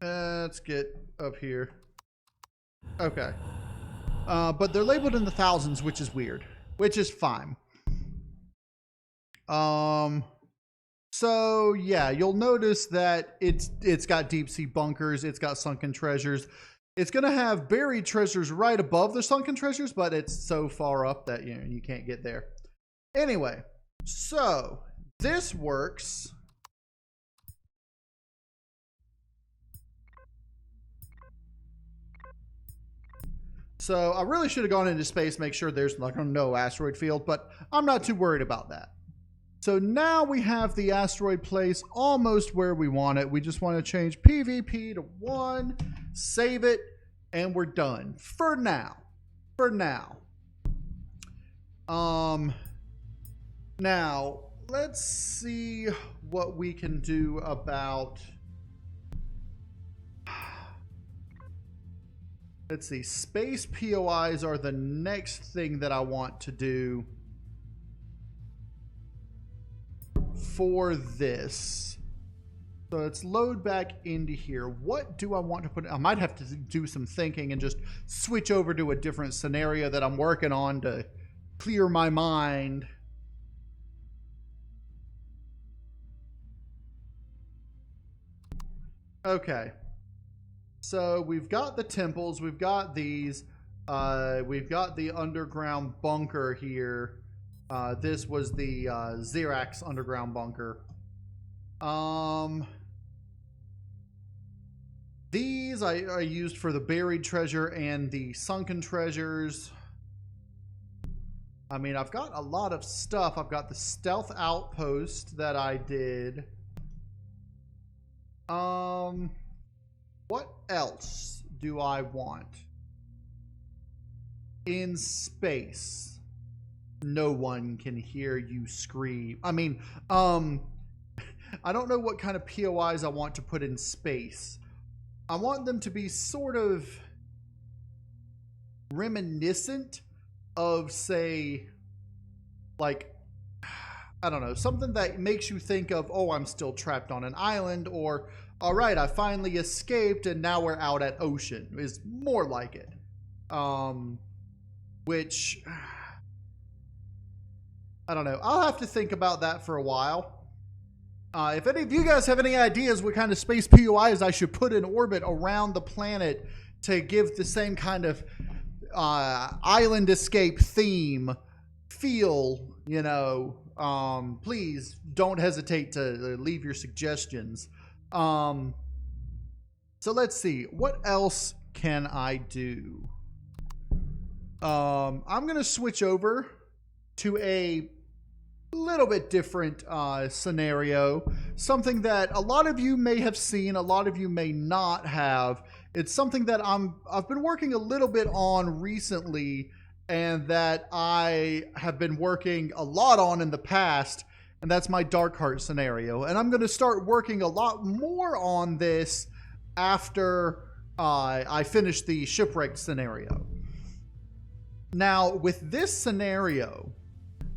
A: let's get up here. Okay. But they're labeled in the thousands, which is weird, which is fine. So yeah, you'll notice that it's got deep sea bunkers, it's got sunken treasures. It's gonna have buried treasures right above the sunken treasures, but it's so far up that you can't get there. Anyway, so this works. So I really should have gone into space, make sure there's like no asteroid field, but I'm not too worried about that. So now we have the asteroid place almost where we want it. We just want to change PvP to 1, save it, and we're done for now. Now let's see what we can do about. Let's see, space POIs are the next thing that I want to do for this. So let's load back into here. What do I want to put? I might have to do some thinking and just switch over to a different scenario that I'm working on to clear my mind. Okay. So we've got the temples, we've got these, we've got the underground bunker here. This was the Xerax underground bunker. These I used for the buried treasure and the sunken treasures. I mean, I've got a lot of stuff. I've got the stealth outpost that I did. What else do I want? In space, no one can hear you scream. I mean, I don't know what kind of POIs I want to put in space. I want them to be sort of reminiscent of, say, like, I don't know, something that makes you think of, oh, I'm still trapped on an island, or all right, I finally escaped and now we're out at ocean, is more like it. Which, I don't know. I'll have to think about that for a while. If any of you guys have any ideas what kind of space POIs I should put in orbit around the planet to give the same kind of island escape theme, feel, you know, please don't hesitate to leave your suggestions. So let's see, what else can I do? I'm gonna switch over to a little bit different scenario, something that a lot of you may have seen, a lot of you may not have. It's something that I've been working a little bit on recently, and that I have been working a lot on in the past, and that's my Dark Heart scenario. And I'm going to start working a lot more on this after I finish the Shipwrecked scenario. Now, with this scenario,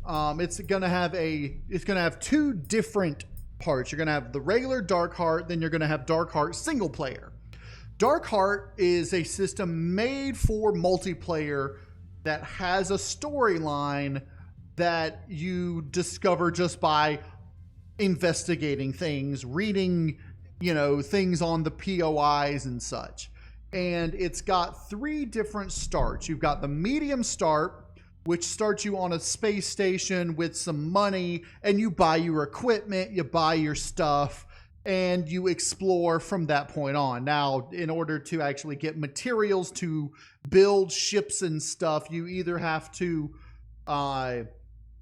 A: it's going to have two different parts. You're going to have the regular Dark Heart, then you're going to have Dark Heart single player. Dark Heart is a system made for multiplayer that has a storyline that you discover just by investigating things, reading, you know, things on the POIs and such. And it's got 3 different starts. You've got the medium start, which starts you on a space station with some money, and you buy your equipment, you buy your stuff, and you explore from that point on. Now, in order to actually get materials to build ships and stuff, you either have to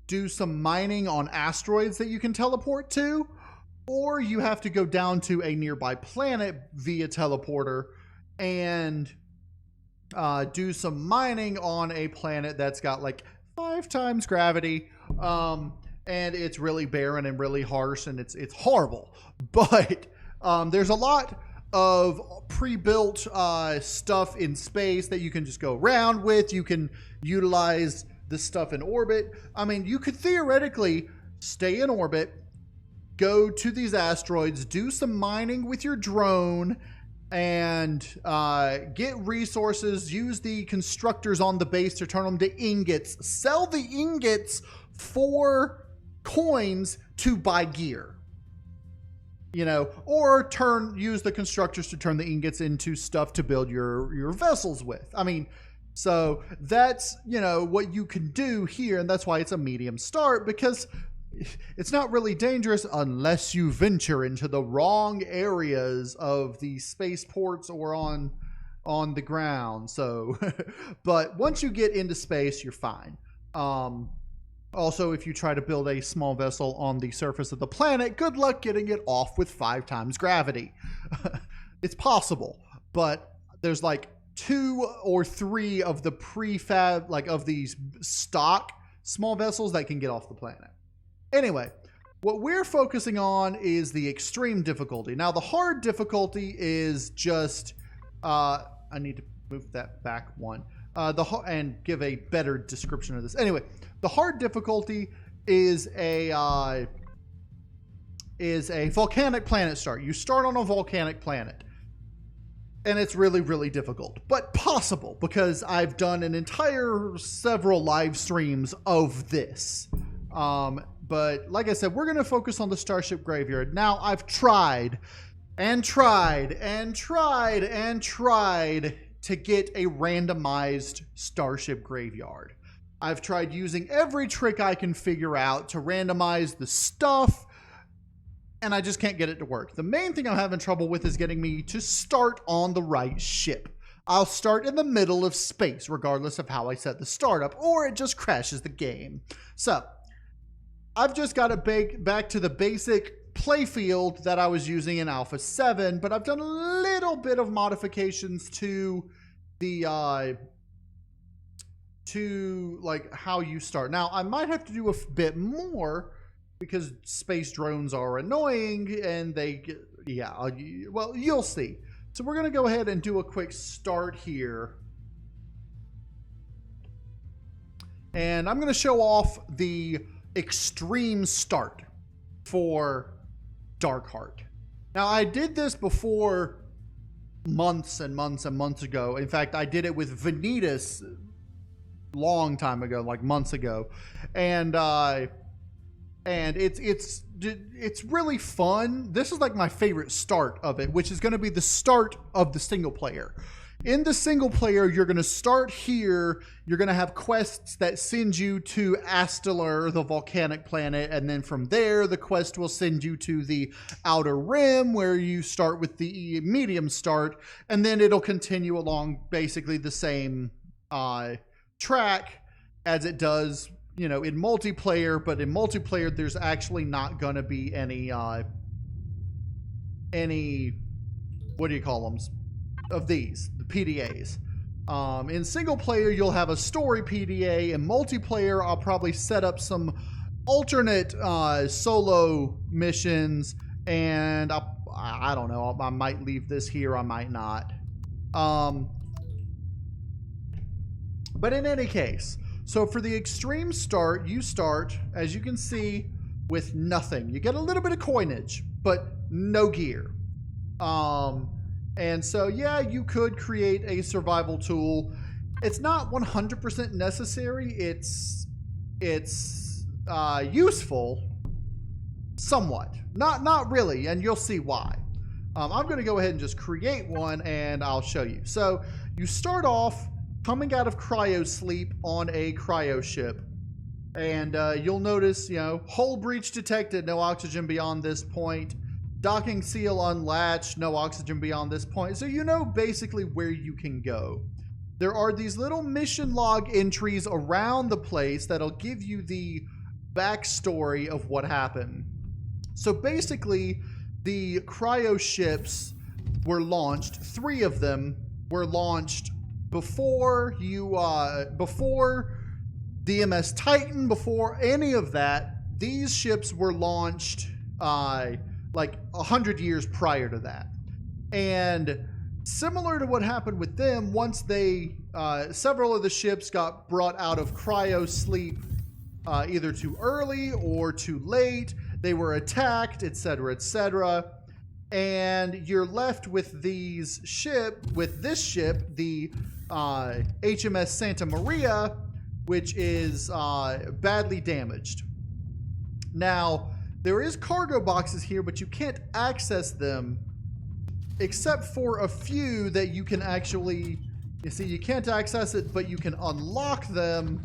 A: do some mining on asteroids that you can teleport to, or you have to go down to a nearby planet via teleporter and do some mining on a planet that's got like 5 times gravity, and it's really barren and really harsh, and it's horrible. But there's a lot of pre-built stuff in space that you can just go around with. You can utilize the stuff in orbit. I mean, you could theoretically stay in orbit, go to these asteroids, do some mining with your drone, and get resources, use the constructors on the base to turn them to ingots, sell the ingots for coins to buy gear, you know, or use the constructors to turn the ingots into stuff to build your vessels with. I mean, so that's, you know, what you can do here, and that's why it's a medium start, because it's not really dangerous unless you venture into the wrong areas of the spaceports or on the ground. So, but once you get into space, you're fine. Also, if you try to build a small vessel on the surface of the planet, good luck getting it off with 5 times gravity. It's possible, but there's like 2 or 3 of the prefab, like of these stock small vessels that can get off the planet. Anyway, what we're focusing on is the extreme difficulty. Now, the hard difficulty is just, I need to move that back one, and give a better description of this. Anyway, the hard difficulty is a volcanic planet start. You start on a volcanic planet, and it's really, really difficult, but possible, because I've done an entire several live streams of this. But like I said, we're going to focus on the Starship Graveyard. Now, I've tried and tried and tried and tried to get a randomized Starship Graveyard. I've tried using every trick I can figure out to randomize the stuff, and I just can't get it to work. The main thing I'm having trouble with is getting me to start on the right ship. I'll start in the middle of space, regardless of how I set the startup, or it just crashes the game. So, I've just got it back to the basic playfield that I was using in Alpha 7, but I've done a little bit of modifications to the like how you start. Now, I might have to do a bit more because space drones are annoying, and they get, yeah, well, you'll see. So we're going to go ahead and do a quick start here. And I'm going to show off the extreme start for Darkheart. Now, I did this before months and months and months ago. In fact, I did it with Vanitas long time ago, like months ago, and it's really fun. This is like my favorite start of it, which is going to be the start of the single player. In the single player, you're going to start here. You're going to have quests that send you to Astellar, the volcanic planet, and then from there, the quest will send you to the Outer Rim, where you start with the medium start, and then it'll continue along basically the same track as it does, you know, in multiplayer. But in multiplayer, there's actually not going to be any what do you call them? Of these, the PDAs. In single player, you'll have a story PDA. In multiplayer, I'll probably set up some alternate solo missions, and I don't know, I might leave this here, I might not. But in any case, so for the extreme start, you start, as you can see, with nothing. You get a little bit of coinage, but no gear. And so, yeah, you could create a survival tool. It's not 100% necessary. It's useful, somewhat. Not really, and you'll see why. I'm going to go ahead and just create one, and I'll show you. So you start off coming out of cryo sleep on a cryo ship. And you'll notice, hull breach detected, no oxygen beyond this point. Docking seal unlatched, no oxygen beyond this point. So you know basically where you can go. There are these little mission log entries around the place that'll give you the backstory of what happened. So basically, the cryo ships were launched. 3 of them were launched before the MS Titan, before any of that. These ships were launched like 100 years prior to that. And similar to what happened with them, once they, several of the ships got brought out of cryo sleep either too early or too late, they were attacked, etc., etc. And you're left with this ship, the HMS Santa Maria, which is badly damaged. Now, there is cargo boxes here, but you can't access them except for a few that you can actually, you can't access it, but you can unlock them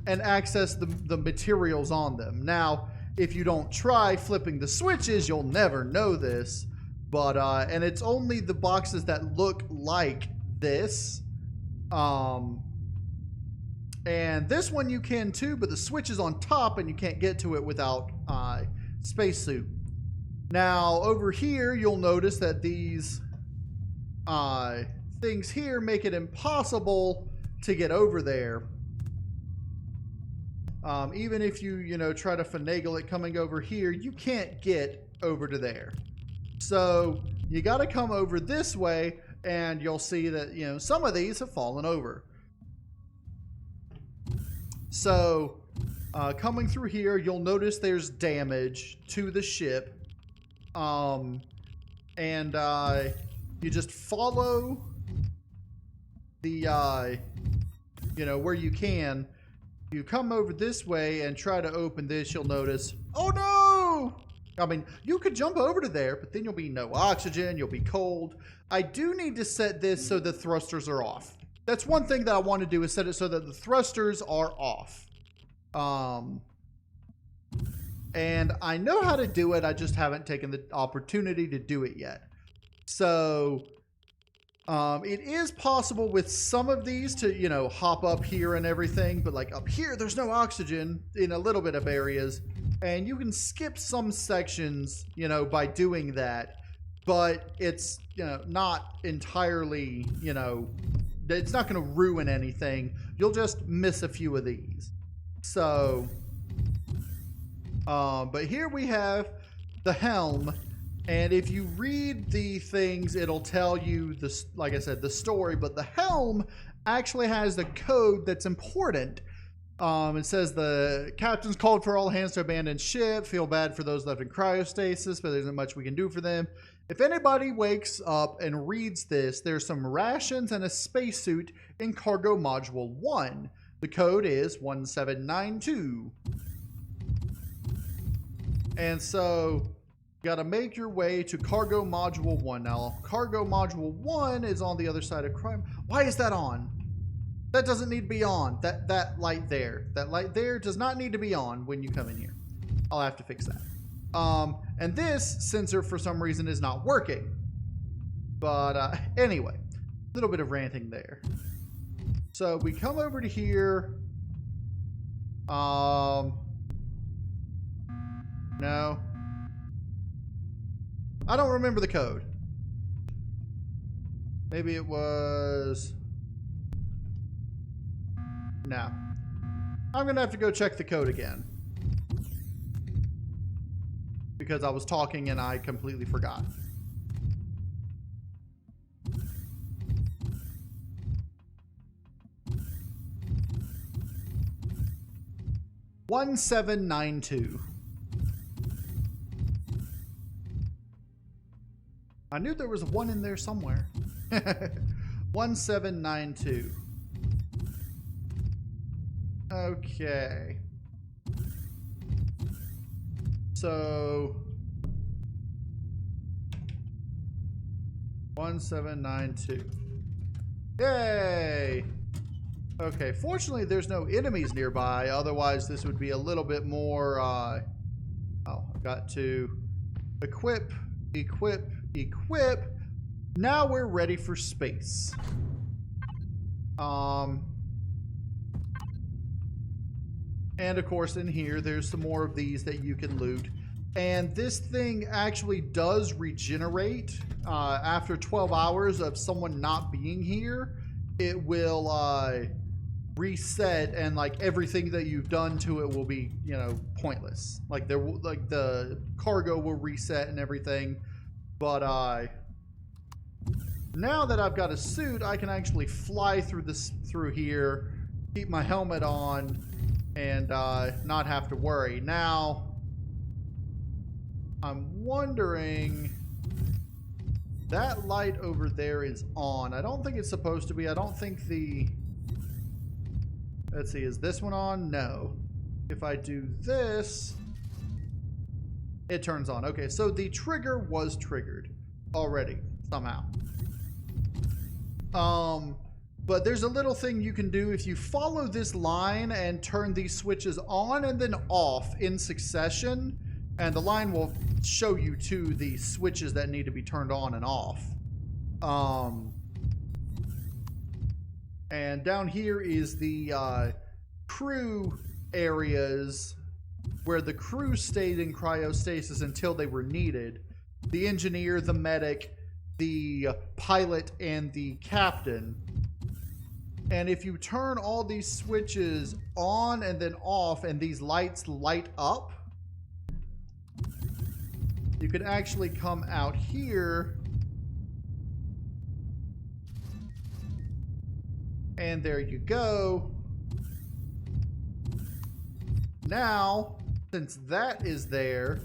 A: and access the materials on them. Now, if you don't try flipping the switches, you'll never know this. But, and it's only the boxes that look like this. And this one you can too, but the switch is on top and you can't get to it without spacesuit. Now, over here, you'll notice that these things here make it impossible to get over there. Even if you try to finagle it coming over here, you can't get over to there. So you got to come over this way, and you'll see that some of these have fallen over. So coming through here, you'll notice there's damage to the ship. And you just follow the where you can. You come over this way and try to open this, you'll notice, oh no! I mean, you could jump over to there, but then you'll be no oxygen, you'll be cold. I do need to set this so the thrusters are off. That's one thing that I want to do, is set it so that the thrusters are off. And I know how to do it, I just haven't taken the opportunity to do it yet. So it is possible with some of these to, hop up here and everything, but like up here, there's no oxygen in a little bit of areas, and you can skip some sections, by doing that, but it's, not entirely, it's not going to ruin anything. You'll just miss a few of these. So, but here we have the helm. And if you read the things, it'll tell you this, like I said, the story, but the helm actually has the code that's important. It says the captain's called for all hands to abandon ship. Feel bad for those left in cryostasis, but there isn't much we can do for them. If anybody wakes up and reads this, there's some rations and a spacesuit in cargo module 1. The code is 1792. And so you got to make your way to cargo module 1. Now, cargo module 1 is on the other side of crime. Why is that on? That doesn't need to be on. That light there. That light there does not need to be on when you come in here. I'll have to fix that. And this sensor, for some reason, is not working. But anyway, a little bit of ranting there. So we come over to here. No. I don't remember the code. Maybe it was... No. I'm going to have to go check the code again. Because I was talking and I completely forgot. "1792. I knew there was one in there somewhere. 1792. Okay. So 1792. Yay! Okay, fortunately there's no enemies nearby, otherwise this would be a little bit more, oh, I've got to equip, equip, equip. Now we're ready for space. And of course in here, there's some more of these that you can loot. And this thing actually does regenerate after 12 hours of someone not being here. It will reset, and like everything that you've done to it will be, you know, pointless. Like there, like the cargo will reset and everything. But now that I've got a suit, I can actually fly through here, keep my helmet on, and not have to worry. Now, I'm wondering, that light over there is on. I don't think it's supposed to be. I don't think the... Let's see, is this one on? No. If I do this, it turns on. Okay, so the trigger was triggered already, somehow. But there's a little thing you can do if you follow this line and turn these switches on and then off in succession, and the line will show you to the switches that need to be turned on and off. And down here is the crew areas where the crew stayed in cryostasis until they were needed. The engineer, the medic, the pilot, and the captain. And if you turn all these switches on and then off and these lights light up, you can actually come out here, and there you go. Now, since that is there,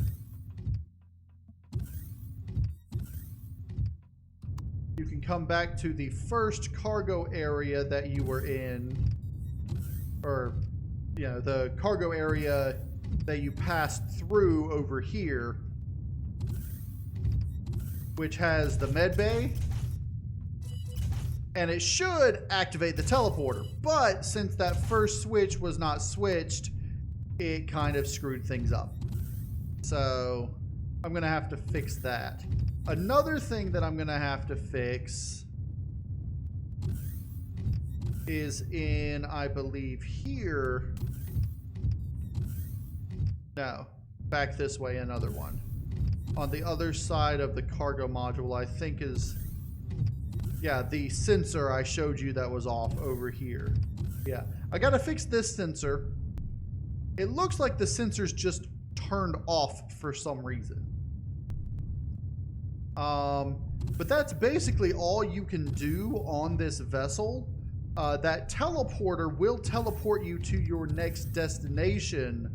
A: you can come back to the first cargo area that you were in, or, you know, the cargo area that you passed through over here, which has the med bay, and it should activate the teleporter. But since that first switch was not switched, it kind of screwed things up. So I'm gonna have to fix that. Another thing that I'm gonna have to fix is in, I believe, here. No, back this way, another one. On the other side of the cargo module, I think is, yeah, the sensor I showed you that was off over here. Yeah, I gotta fix this sensor. It looks like the sensor's just turned off for some reason. But that's basically all you can do on this vessel. That teleporter will teleport you to your next destination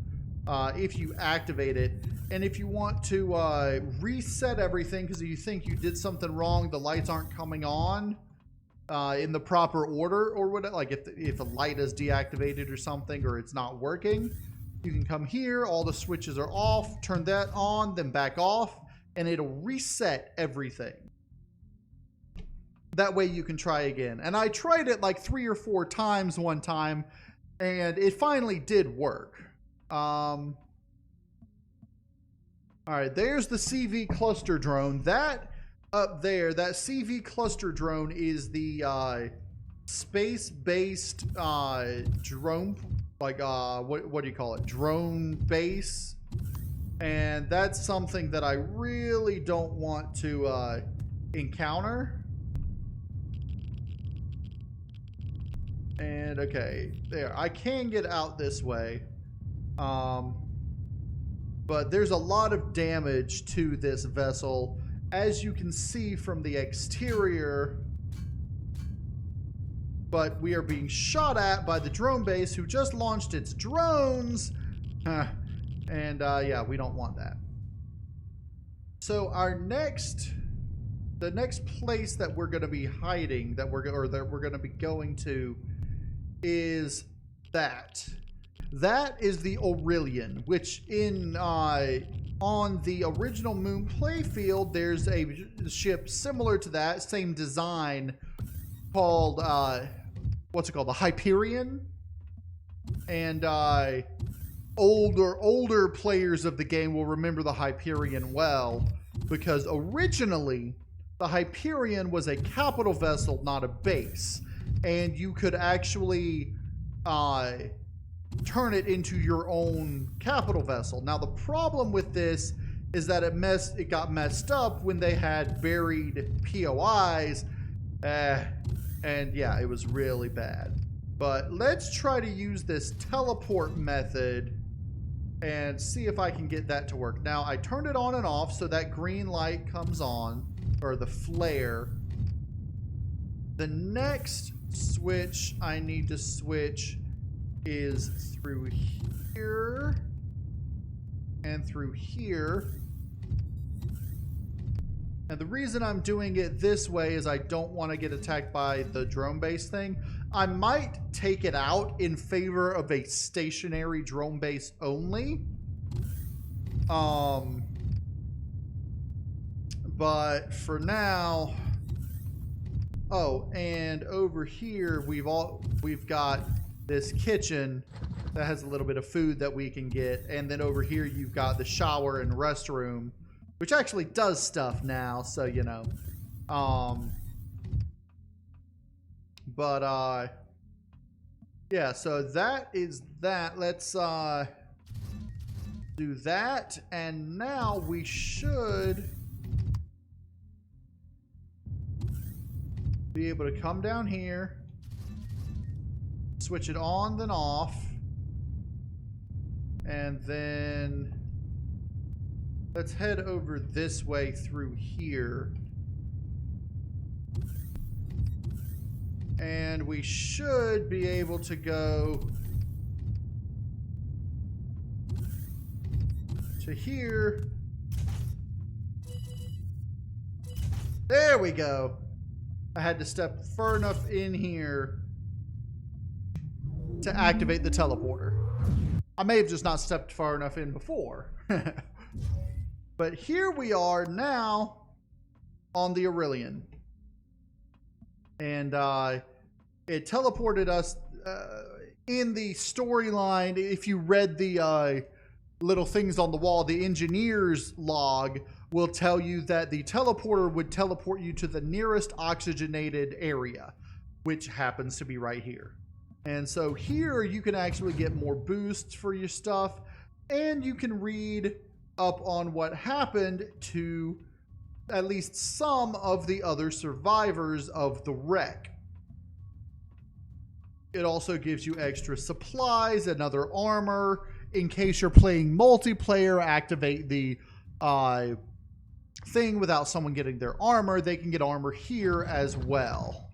A: if you activate it. And if you want to reset everything because you think you did something wrong, the lights aren't coming on in the proper order or whatever, like if a light is deactivated or something, or it's not working, you can come here, all the switches are off, turn that on, then back off, and it'll reset everything. That way you can try again. And I tried it like 3 or 4 times one time, and it finally did work. All right, there's the CV cluster drone. That up there, that CV cluster drone is the space-based drone, like what do you call it? Drone base. And that's something that I really don't want to encounter. And okay, there. I can get out this way. But there's a lot of damage to this vessel, as you can see from the exterior. But we are being shot at by the drone base, who just launched its drones. And yeah, we don't want that. So our the next place that we're going to be hiding, that we're going to be going to, is that. That is the Aurelian, which in on the original Moon playfield, there's a ship similar to that, same design, called what's it called? The Hyperion. And older players of the game will remember the Hyperion well, because originally the Hyperion was a capital vessel, not a base, and you could actually turn it into your own capital vessel. Now the problem with this is that it got messed up when they had buried POIs, and yeah, it was really bad. But let's try to use this teleport method and see if I can get that to work. Now, I turned it on and off so that green light comes on, or the flare. The next switch I need to switch is through here and through here. And the reason I'm doing it this way is I don't want to get attacked by the drone base thing. I might take it out in favor of a stationary drone base only. But for now, oh, and over here we've got this kitchen that has a little bit of food that we can get, and then over here you've got the shower and restroom, which actually does stuff now, so you know. But yeah, so that is that. Let's do that, and now we should be able to come down here, switch it on then off, and then let's head over this way through here. And we should be able to go to here. There we go. I had to step far enough in here to activate the teleporter. I may have just not stepped far enough in before. But here we are now on the Aurelian. And it teleported us in the storyline. If you read the little things on the wall, the engineer's log will tell you that the teleporter would teleport you to the nearest oxygenated area, which happens to be right here. And so here you can actually get more boosts for your stuff, and you can read up on what happened to at least some of the other survivors of the wreck. It also gives you extra supplies and other armor. In case you're playing multiplayer, activate the thing without someone getting their armor. They can get armor here as well.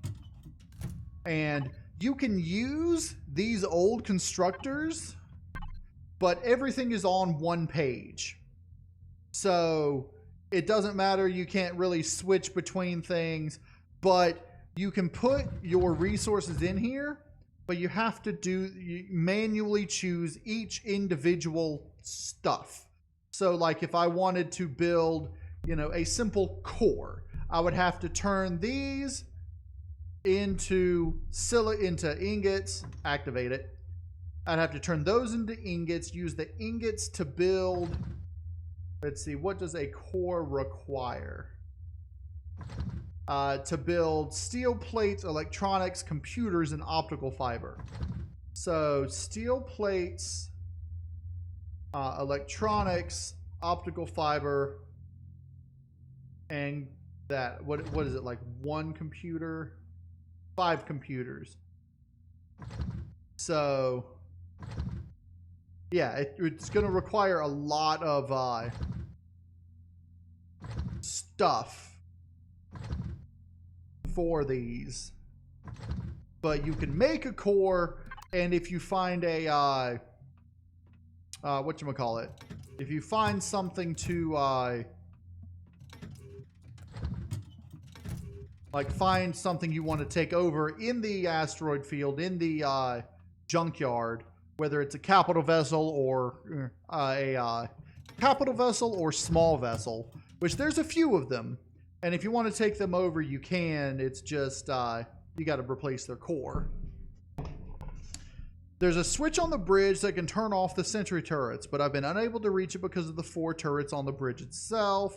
A: And you can use these old constructors, but everything is on one page. So it doesn't matter. You can't really switch between things, but you can put your resources in here, but you have to manually choose each individual stuff. So like if I wanted to build, you know, a simple core, I would have to turn these into ingots, activate it. I'd have to turn those into ingots, use the ingots to build. Let's see, what does a core require? To build steel plates, electronics, computers, and optical fiber. So steel plates, electronics, optical fiber, and that, what is it, like one computer? 5 computers. So yeah, it's going to require a lot of stuff for these, but you can make a core, and if you find a whatchamacallit, if you find something to like find something you want to take over in the asteroid field, in the junkyard, whether it's a capital vessel or a capital vessel or small vessel, which there's a few of them. And if you want to take them over, you can. It's just you got to replace their core. There's a switch on the bridge that can turn off the sentry turrets, but I've been unable to reach it because of the 4 turrets on the bridge itself.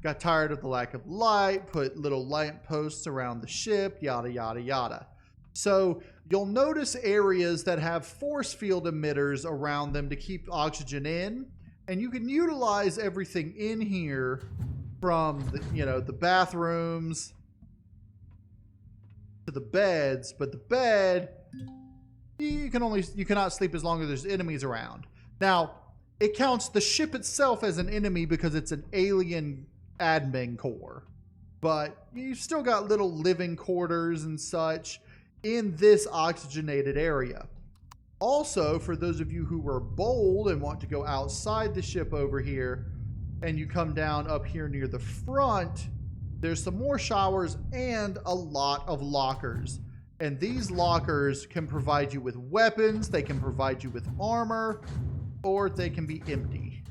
A: Got tired of the lack of light, put little lamp posts around the ship, yada, yada, yada. So you'll notice areas that have force field emitters around them to keep oxygen in, and you can utilize everything in here from the bathrooms to the beds, but the bed, you cannot sleep as long as there's enemies around. Now, it counts the ship itself as an enemy because it's an alien admin core, but you've still got little living quarters and such in this oxygenated area. Also, for those of you who are bold and want to go outside the ship over here, and you come down up here near the front, there's some more showers and a lot of lockers. And these lockers can provide you with weapons, they can provide you with armor, or they can be empty.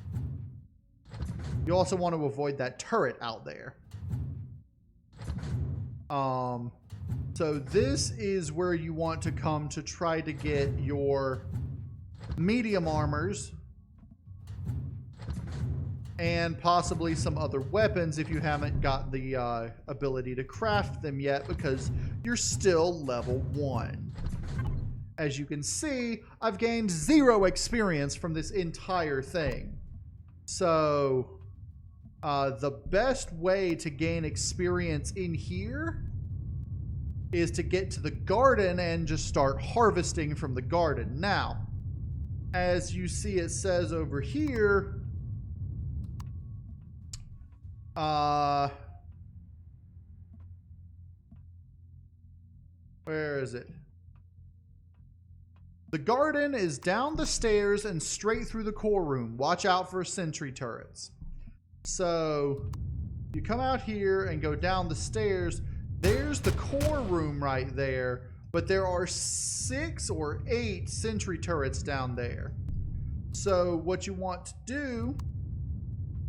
A: You also want to avoid that turret out there. So this is where you want to come to try to get your medium armors and possibly some other weapons if you haven't got the ability to craft them yet, because you're still level 1. As you can see, I've gained 0 experience from this entire thing. So the best way to gain experience in here is to get to the garden and just start harvesting from the garden. Now, as you see, it says over here, where is it? The garden is down the stairs and straight through the core room. Watch out for sentry turrets. So you come out here and go down the stairs. There's the core room right there, but there are 6 or 8 sentry turrets down there. So what you want to do,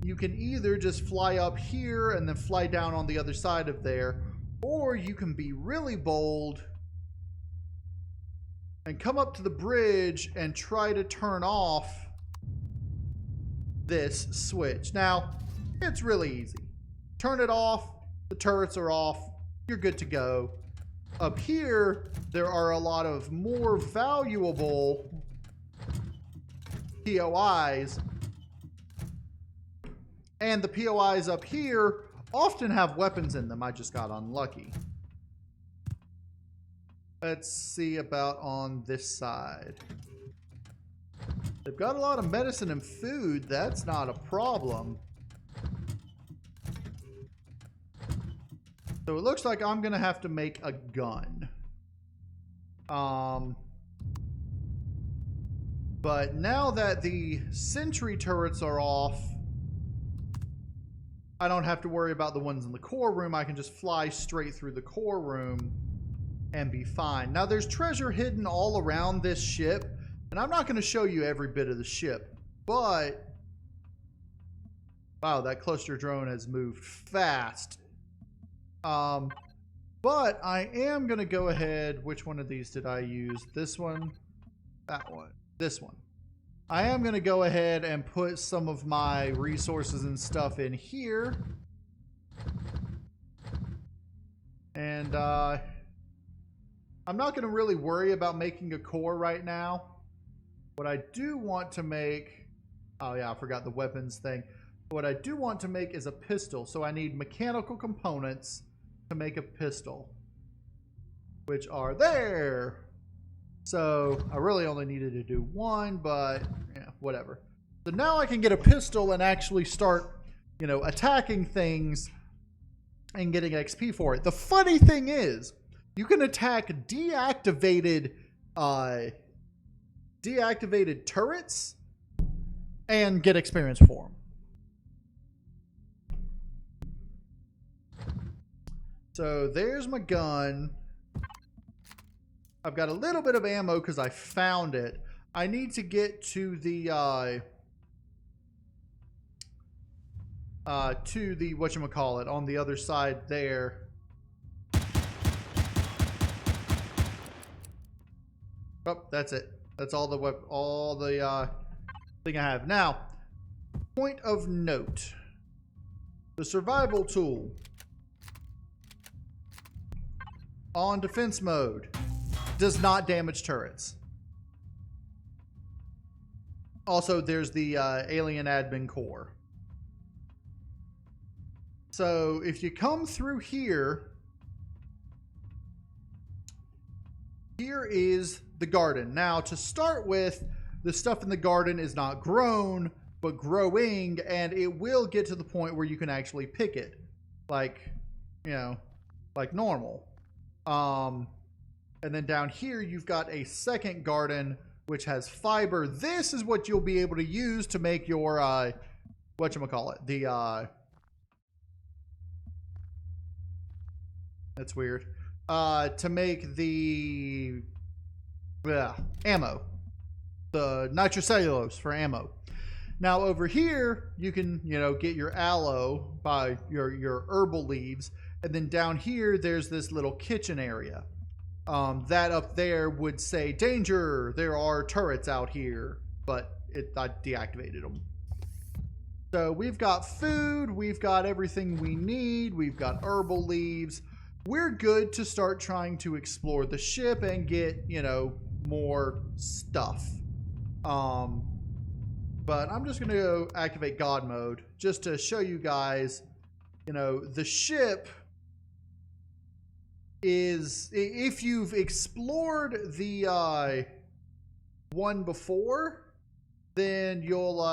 A: you can either just fly up here and then fly down on the other side of there, or you can be really bold and come up to the bridge and try to turn off this switch. Now, it's really easy. Turn it off, the turrets are off, you're good to go. Up here, there are a lot of more valuable POIs, and the POIs up here often have weapons in them. I just got unlucky. Let's see about on this side. They've got a lot of medicine and food. That's not a problem. So it looks like I'm gonna have to make a gun. But now that the sentry turrets are off, I don't have to worry about the ones in the core room. I can just fly straight through the core room and be fine. Now there's treasure hidden all around this ship, and I'm not going to show you every bit of the ship, but wow, that cluster drone has moved fast. But I am going to go ahead. Which one of these did I use? This one, that one, this one. I am going to go ahead and put some of my resources and stuff in here. And I'm not going to really worry about making a core right now. What I do want to make... Oh yeah, I forgot the weapons thing. What I do want to make is a pistol. So I need mechanical components to make a pistol, which are there. So I really only needed to do one, but yeah, whatever. So now I can get a pistol and actually start, you know, attacking things and getting XP for it. The funny thing is, you can attack deactivated turrets and get experience for them. So there's my gun. I've got a little bit of ammo because I found it. I need to get to the whatchamacallit on the other side there. Oh, that's it. That's all the thing I have. Now, point of note. The survival tool on defense mode does not damage turrets. Also, there's the alien admin core. So if you come through here, here is the garden. Now, to start with, the stuff in the garden is not grown, but growing, and it will get to the point where you can actually pick it, like, you know, like normal. And then down here, you've got a second garden, which has fiber. This is what you'll be able to use to make your, whatchamacallit, the, that's weird, to make the, ammo, the nitrocellulose for ammo. Now over here, you can, you know, get your aloe by your herbal leaves. And then down here, there's this little kitchen area. That up there would say, danger, there are turrets out here. But I deactivated them. So we've got food, we've got everything we need, we've got herbal leaves. We're good to start trying to explore the ship and get, you know, more stuff. But I'm just going to go activate God mode just to show you guys, you know, the ship is, if you've explored the one before, then you'll,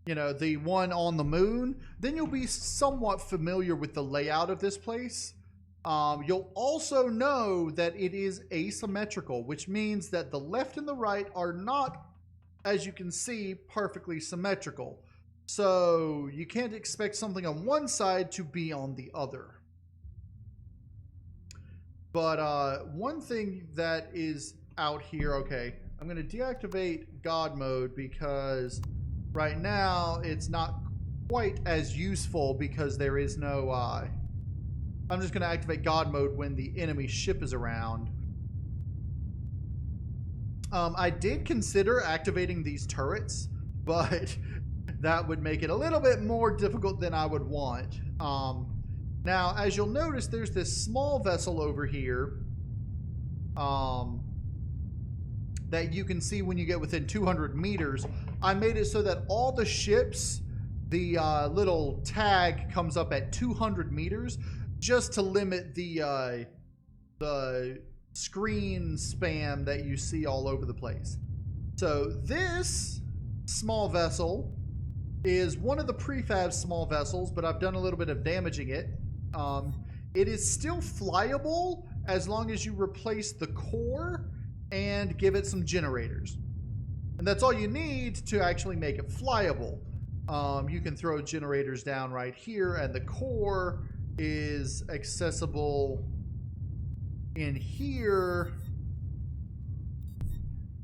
A: you know, the one on the moon, then you'll be somewhat familiar with the layout of this place. You'll also know that it is asymmetrical, which means that the left and the right are not, as you can see, perfectly symmetrical. So you can't expect something on one side to be on the other. But one thing that is out here, okay, I'm going to deactivate God mode because right now it's not quite as useful because there is no, I'm just going to activate God mode when the enemy ship is around. I did consider activating these turrets, but that would make it a little bit more difficult than I would want. Now, as you'll notice, there's this small vessel over here that you can see when you get within 200 meters. I made it so that all the ships, the little tag comes up at 200 meters just to limit the screen spam that you see all over the place. So this small vessel is one of the prefab small vessels, but I've done a little bit of damaging it. It is still flyable as long as you replace the core and give it some generators. And that's all you need to actually make it flyable. You can throw generators down right here, and the core is accessible in here,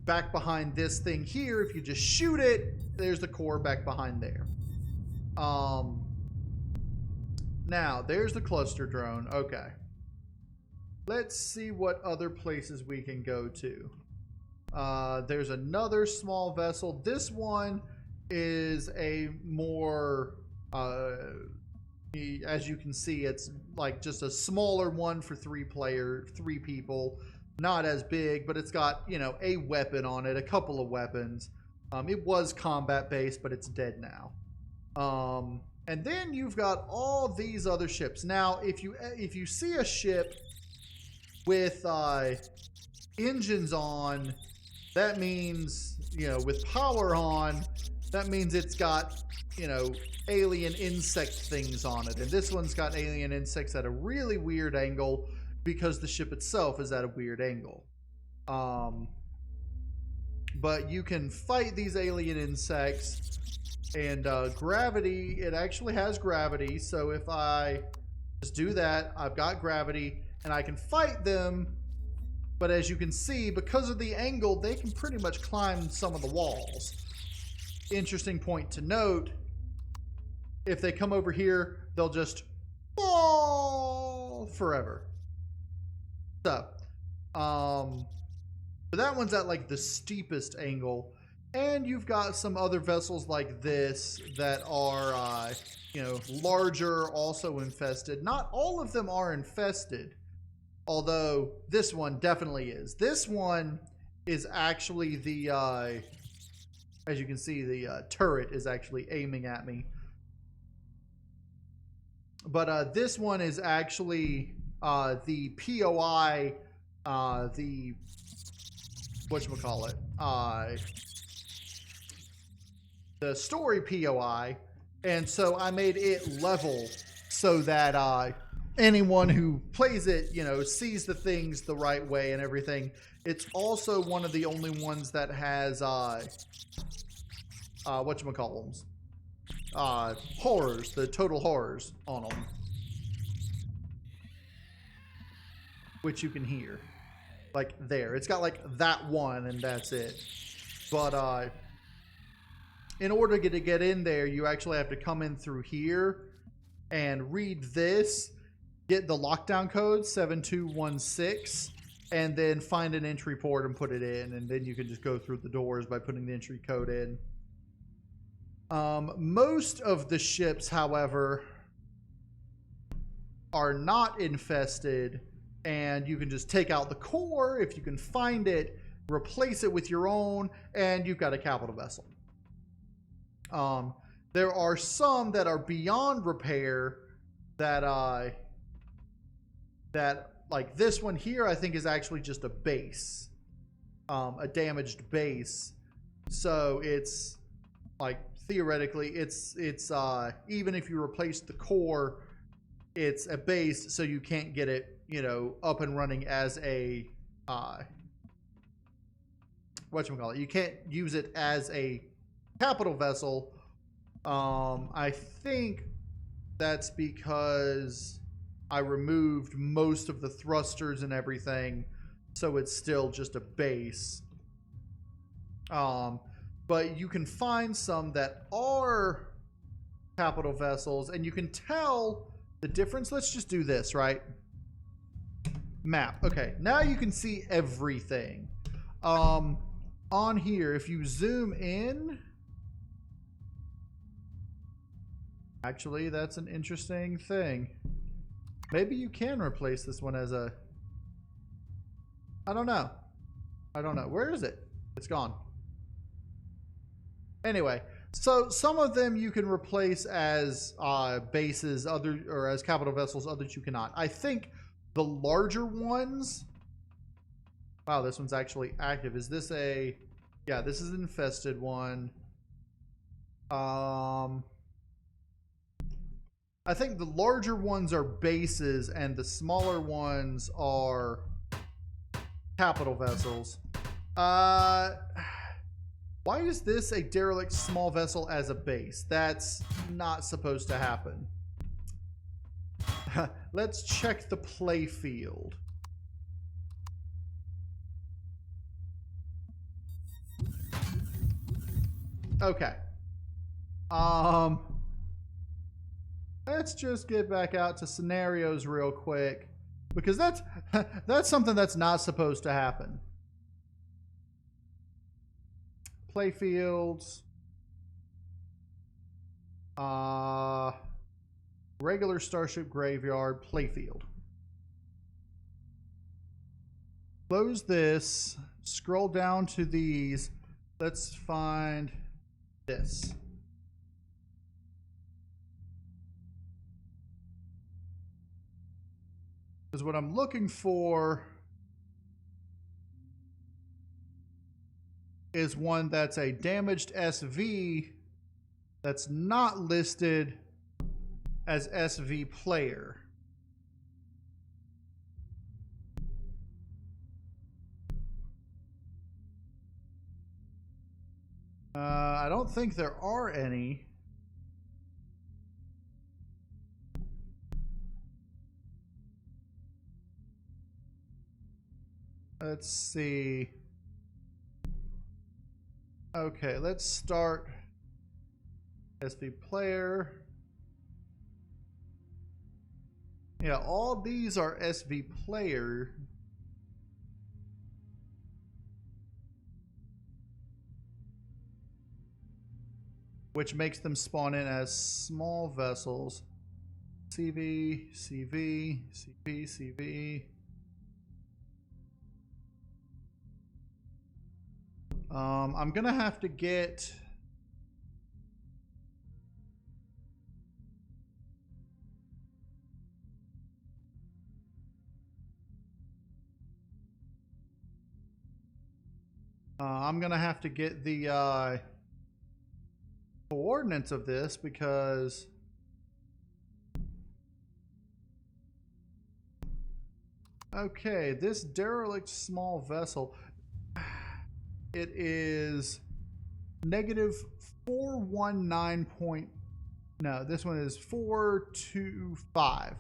A: back behind this thing here. If you just shoot it, there's the core back behind there. Now, there's the cluster drone. Okay. Let's see what other places we can go to. There's another small vessel. This one is a more, as you can see, it's like just a smaller one for three people. Not as big, but it's got, you know, a weapon on it, a couple of weapons. It was combat based, but it's dead now. And then you've got all these other ships. Now, if you see a ship with engines on, that means, you know, with power on, that means it's got, you know, alien insect things on it. And this one's got alien insects at a really weird angle because the ship itself is at a weird angle. But you can fight these alien insects, and gravity, it actually has gravity. So if I just do that, I've got gravity and I can fight them. But as you can see, because of the angle, they can pretty much climb some of the walls. Interesting point to note, if they come over here, they'll just fall forever. So, But that one's at like the steepest angle. And you've got some other vessels like this that are, you know, larger, also infested. Not all of them are infested, although this one definitely is. This one is actually the, as you can see, the turret is actually aiming at me. But this one is actually the POI, the whatchamacallit, the story POI, and so I made it level so that anyone who plays it, you know, sees the things the right way and everything. It's also one of the only ones that has whatchamacallits, horrors, the total horrors on them, which you can hear. Like there, it's got like that one, and that's it. But in order to get in there, you actually have to come in through here and read this, get the lockdown code 7216, and then find an entry port and put it in, and then you can just go through the doors by putting the entry code in. Most of the ships, however, are not infested, and you can just take out the core if you can find it, replace it with your own, and you've got a capital vessel. There are some that are beyond repair that like this one here, I think is actually just a base, a damaged base. So it's like theoretically it's even if you replace the core, it's a base, so you can't get it, you know, up and running as a whatchamacallit. You can't use it as a capital vessel. I think that's because I removed most of the thrusters and everything, so it's still just a base. But you can find some that are capital vessels, and you can tell the difference. Let's just do this, right? Map. Okay, now you can see everything. On here, if you zoom in, actually, that's an interesting thing. Maybe you can replace this one as a... I don't know. I don't know. Where is it? It's gone. Anyway, so some of them you can replace as bases, or as capital vessels, others you cannot. I think the larger ones... Wow, this one's actually active. Is this a... Yeah, this is an infested one. I think the larger ones are bases and the smaller ones are capital vessels. Why is this a derelict small vessel as a base? That's not supposed to happen. Let's check the play field. Okay. Let's just get back out to scenarios real quick, because that's something that's not supposed to happen. Play fields. Regular Starship Graveyard playfield. Close this. Scroll down to these. Let's find this. Because what I'm looking for is one that's a damaged SV that's not listed as SV player. I don't think there are any. Let's see. Okay, let's start SV player. Yeah, all these are SV player. which makes them spawn in as small vessels. CV, CV, CV, CV. I'm gonna have to get... I'm gonna have to get the coordinates of this because okay, this derelict small vessel, it is negative 419 no, this one is 425.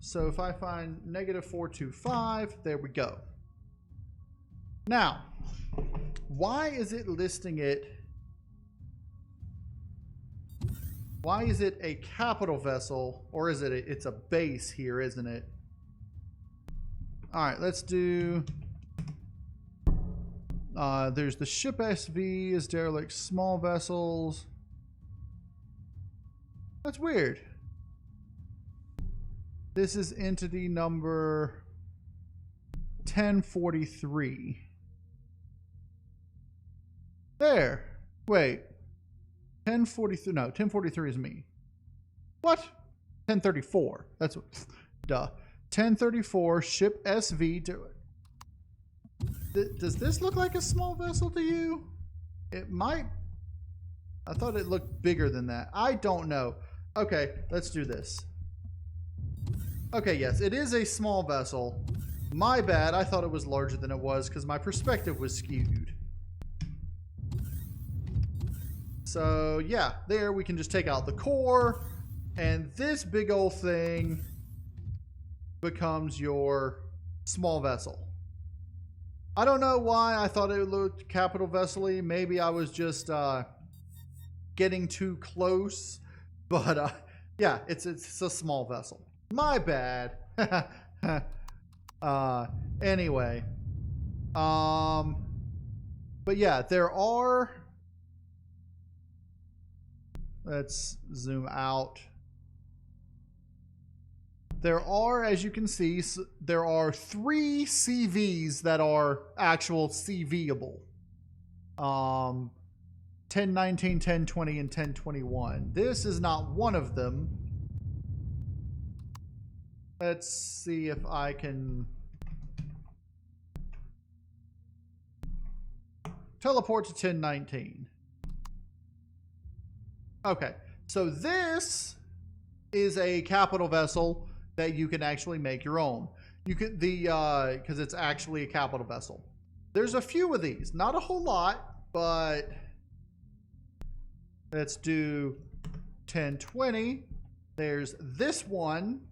A: So if I find negative 425, there we go. Now, why is it listing it? Why is it a capital vessel, or is it it's a base here, isn't it? All right, let's do, there's the ship SV is derelict small vessels. That's weird. This is entity number 1043. There. Wait. 1043. No, 1043 is me. What? 1034. That's what. Duh. 1034 ship SV. Does this look like a small vessel to you? It might. I thought it looked bigger than that. I don't know. Okay, let's do this. Okay, yes, it is a small vessel. My bad. I thought it was larger than it was because my perspective was skewed. So yeah, there we can just take out the core, and this big old thing becomes your small vessel. I don't know why I thought it looked capital vessel-y. Maybe I was just getting too close, but yeah, it's a small vessel. My bad. Anyway, but yeah, there are. Let's zoom out. There are, as you can see, there are 3 CVs that are actual CVable. 1019, 1020, and 1021. This is not one of them. Let's see if I can teleport to 1019. Okay, so this is a capital vessel that you can actually make your own. You could because it's actually a capital vessel. There's a few of these, not a whole lot, but let's do 1020. There's this one,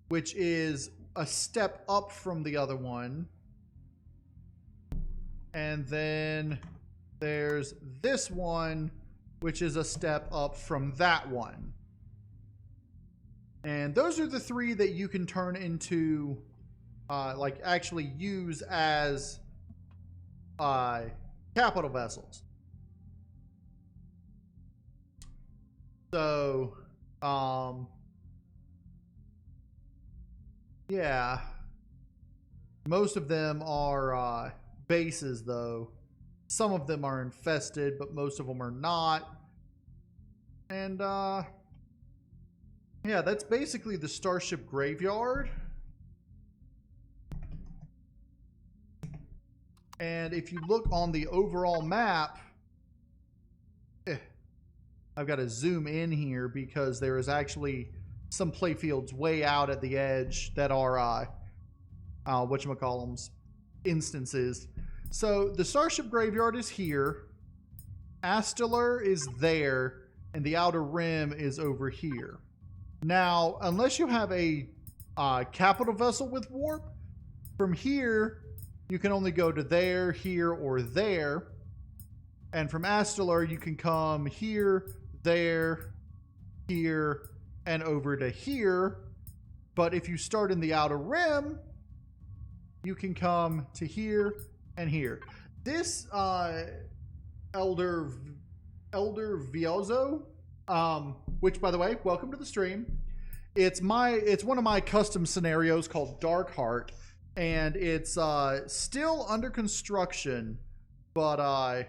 A: which is a step up from the other one. And then there's this one, which is a step up from that one. And those are the 3 that you can turn into, like actually use as capital vessels. So, yeah, most of them are bases though. Some of them are infested, but most of them are not. And yeah, that's basically the Starship Graveyard. And if you look on the overall map, I've got to zoom in here because there is actually some playfields way out at the edge that are whatchamacallums, instances. So the Starship Graveyard is here, Astellar is there, and the Outer Rim is over here. Now, unless you have a capital vessel with warp, from here you can only go to there, here, or there. And from Astellar you can come here, there, here, and over to here. But if you start in the Outer Rim, you can come to here and here. This Elder Elder Viozo, which, by the way, welcome to the stream. It's one of my custom scenarios called Dark Heart, and it's still under construction, but I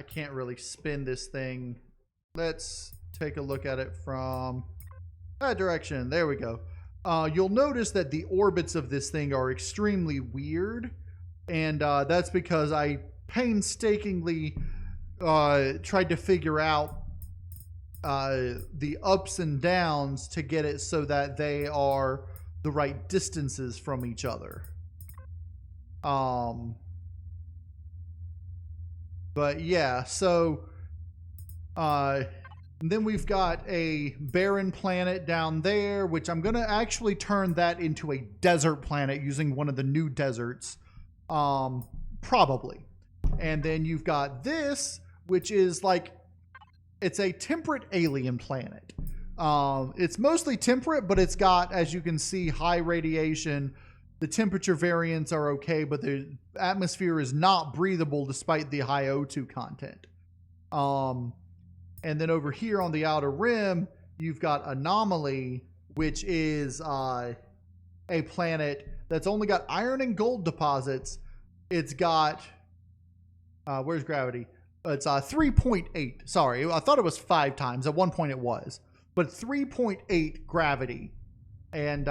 A: can't really spin this thing. Let's take a look at it from that direction. There we go. You'll notice that the orbits of this thing are extremely weird, and that's because I painstakingly tried to figure out the ups and downs to get it so that they are the right distances from each other. But yeah, so then we've got a barren planet down there, which I'm going to actually turn that into a desert planet using one of the new deserts, probably. And then you've got this, which is like, it's a temperate alien planet. It's mostly temperate, but it's got, as you can see, high radiation. The temperature variants are okay, but the atmosphere is not breathable despite the high O2 content. And then over here on the outer rim, you've got Anomaly, which is a planet that's only got iron and gold deposits. It's got, where's gravity? It's 3.8. Sorry, I thought it was 5 times. At one point it was. But 3.8 gravity. And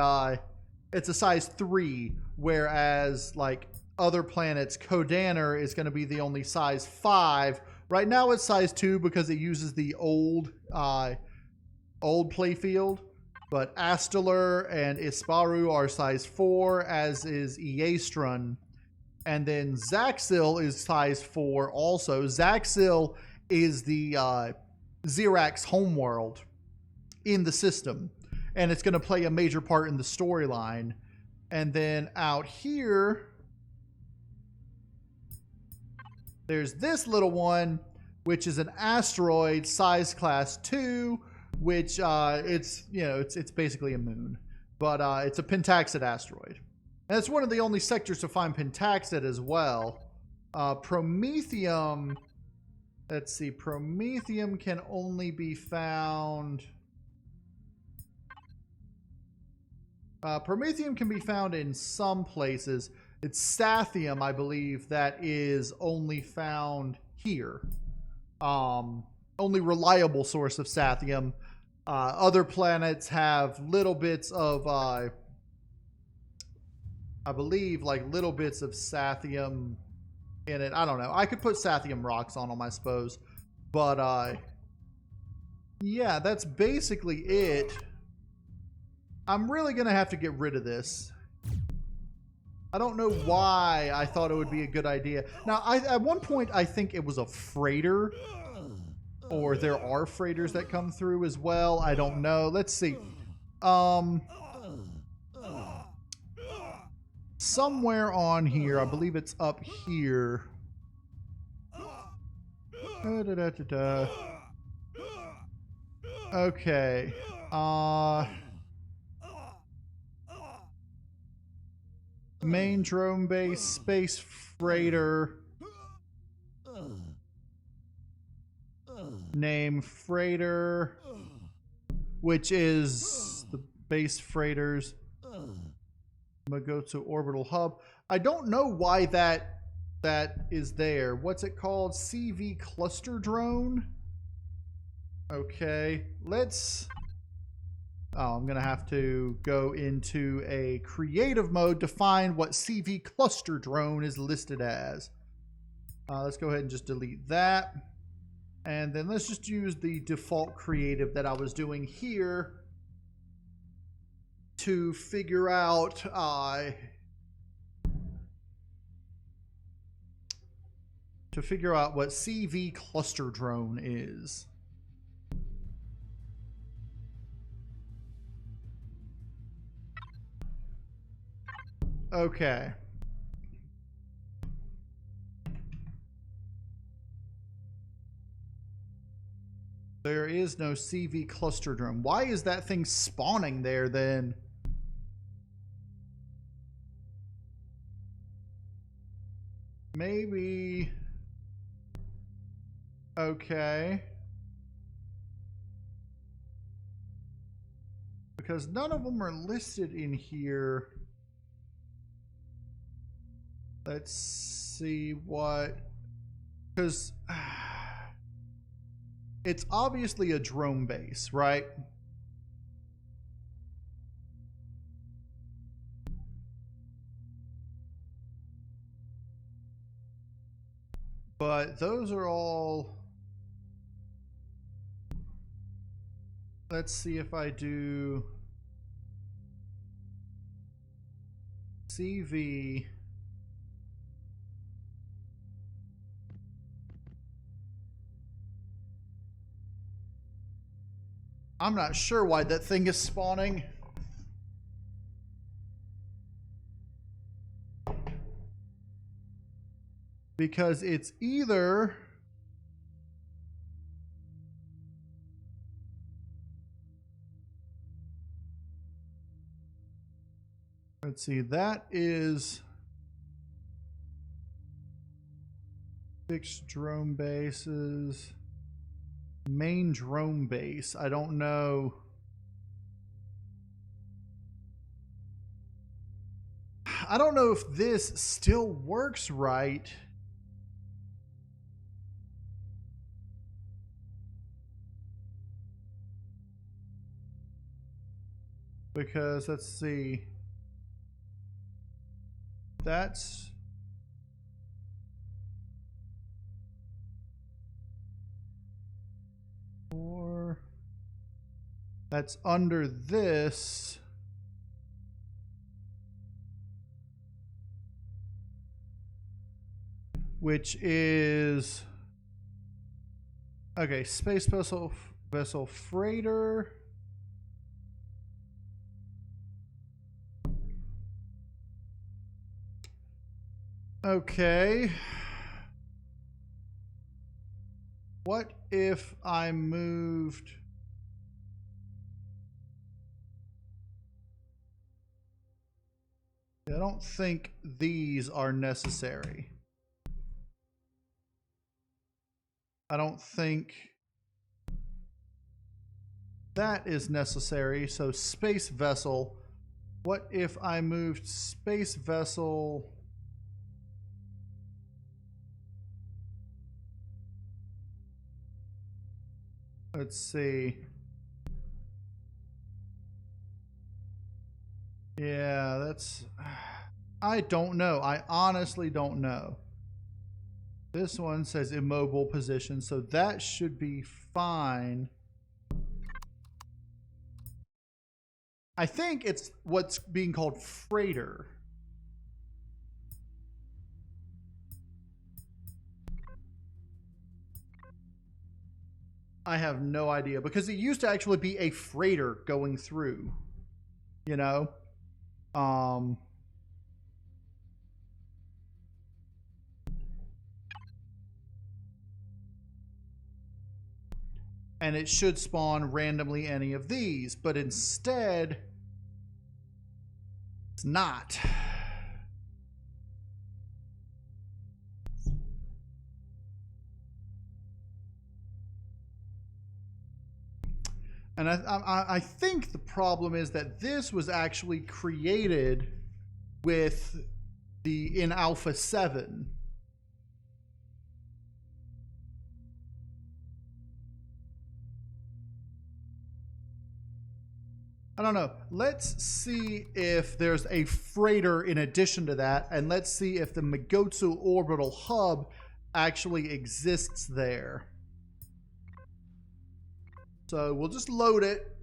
A: it's a size 3, whereas like other planets, Kodaner is going to be the only size 5. Right now it's size 2 because it uses the old playfield. But Astaler and Isparu are size 4, as is Eastron. And then Zaxil is size 4 also. Zaxil is the Xerax homeworld in the system. And it's going to play a major part in the storyline. And then out here, there's this little one, which is an asteroid size class 2, which it's basically a moon, but it's a pentaxid asteroid. And it's one of the only sectors to find pentaxid as well. Promethium, let's see, Promethium can only be found. Promethium can be found in some places. It's Sathium, I believe, that is only found here. Only reliable source of Sathium. Other planets have little bits of, I believe, like little bits of Sathium in it. I don't know. I could put Sathium rocks on them, I suppose. But, yeah, that's basically it. I'm really going to have to get rid of this. I don't know why I thought it would be a good idea. Now, at one point, I think it was a freighter. Or there are freighters that come through as well. I don't know. Let's see. Somewhere on here, I believe it's up here. Okay. Main drone base, space freighter. Name freighter, which is the base freighters. I'm gonna go to orbital hub. I don't know why that is there. What's it called? CV cluster drone. Okay, let's. Oh, I'm gonna have to go into a creative mode to find what CV cluster drone is listed as. Let's go ahead and just delete that. And then let's just use the default creative that I was doing here to figure out what CV cluster drone is. Okay. There is no CV cluster drone. Why is that thing spawning there then? maybe... Okay. Because none of them are listed in here. Let's see what... Because it's obviously a drone base, right? But those are all... Let's see if I do CV. I'm not sure why that thing is spawning. Because it's either... Let's see, that is 6 drone bases. Main drone base. I don't know. I don't know if this still works right. Because let's see. That's that's under this. Which is okay, space vessel freighter. Okay. What if I moved... I don't think these are necessary. I don't think that is necessary. So space vessel. What if I moved space vessel... Let's see. Yeah, that's... I don't know. I honestly don't know. This one says immobile position, so that should be fine. I think it's what's being called freighter. I have no idea, because it used to actually be a freighter going through, you know? And it should spawn randomly any of these, but instead, it's not. And I think the problem is that this was actually created with in Alpha 7. I don't know. Let's see if there's a freighter in addition to that, and let's see if the Megotsu orbital hub actually exists there. So we'll just load it.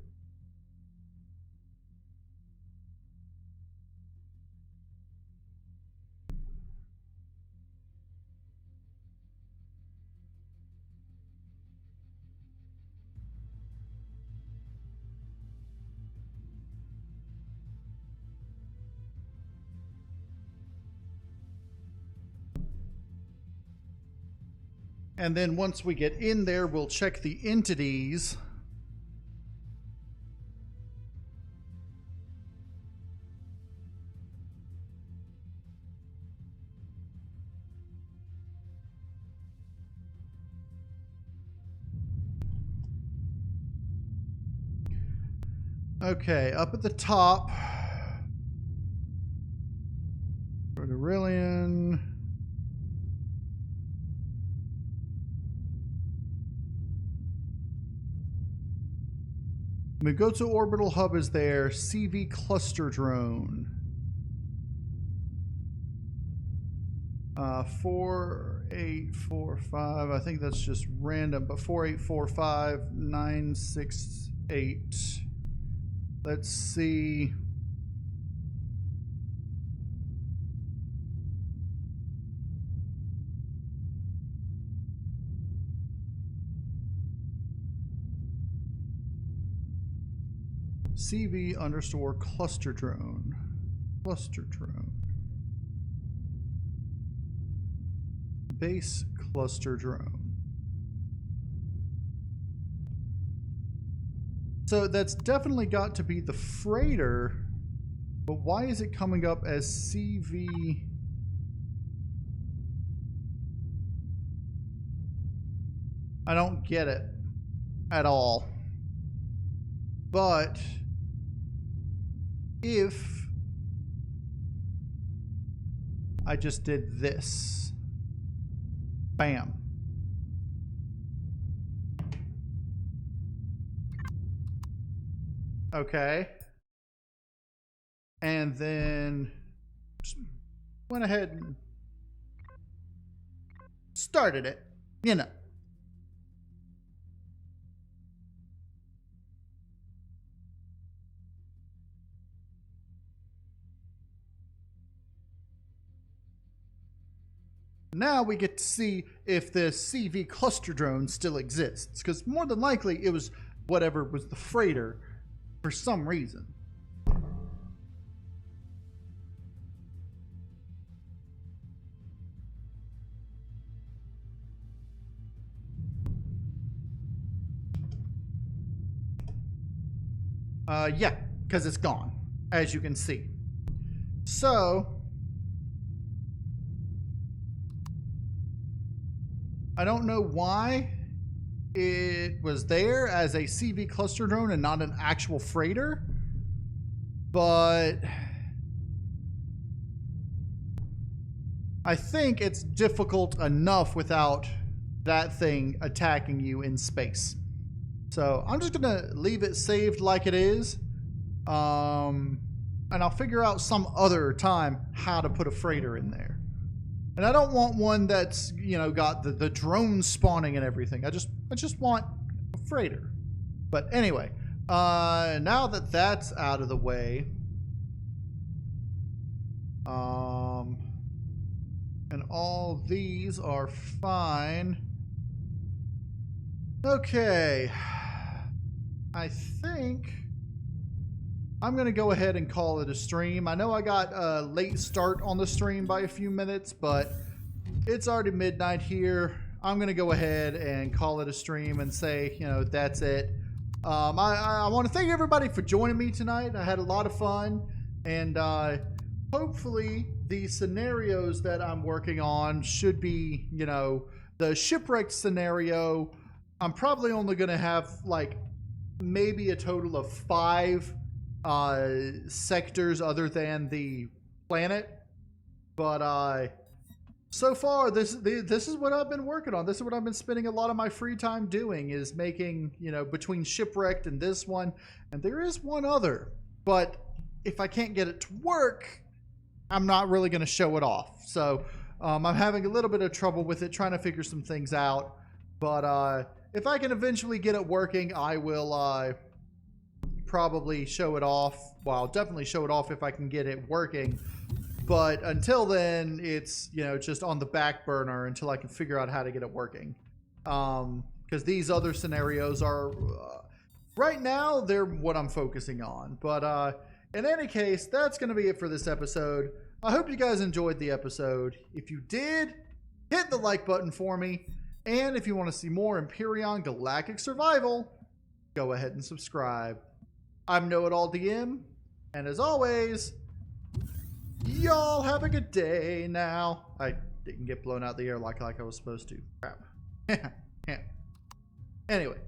A: And then once we get in there, we'll check the entities. Okay, up at the top. Proterillion. Mugoto Orbital Hub is there. CV Cluster Drone. 4845. I think that's just random, but 4845968. Let's see. CV underscore cluster drone. Cluster drone. Base cluster drone. So that's definitely got to be the freighter, but why is it coming up as CV? I don't get it at all. But if I just did this, bam. Okay. And then just went ahead and started it, you know. Now we get to see if the CV cluster drone still exists, because more than likely it was whatever was the freighter for some reason. Yeah, because it's gone, as you can see. So I don't know why it was there as a CV cluster drone and not an actual freighter, but I think it's difficult enough without that thing attacking you in space. So I'm just gonna leave it saved like it is, and I'll figure out some other time how to put a freighter in there. And I don't want one that's, you know, got the drone spawning and everything. I just want a freighter. But anyway, now that that's out of the way, and all these are fine. Okay, I think I'm going to go ahead and call it a stream. I know I got a late start on the stream by a few minutes, but it's already midnight here. I'm going to go ahead and call it a stream and say, you know, that's it. I want to thank everybody for joining me tonight. I had a lot of fun, and hopefully the scenarios that I'm working on should be, you know, the shipwrecked scenario. I'm probably only going to have like maybe a total of 5 sectors other than the planet, but so far this is what I've been working on. This is what I've been spending a lot of my free time doing, is making, you know, between shipwrecked and this one, and there is one other, but if I can't get it to work, I'm not really going to show it off. So I'm having a little bit of trouble with it, trying to figure some things out, but if I can eventually get it working, I will probably show it off. Well, I'll definitely show it off if I can get it working, but until then it's, you know, just on the back burner until I can figure out how to get it working, because these other scenarios are right now they're what I'm focusing on. But in any case, that's going to be it for this episode. I hope you guys enjoyed the episode. If you did, hit the like button for me, and if you want to see more Empyrion Galactic Survival, go ahead and subscribe. I'm KnowItAllDM, and as always, y'all have a good day now. I didn't get blown out the air like I was supposed to. Crap. Anyway.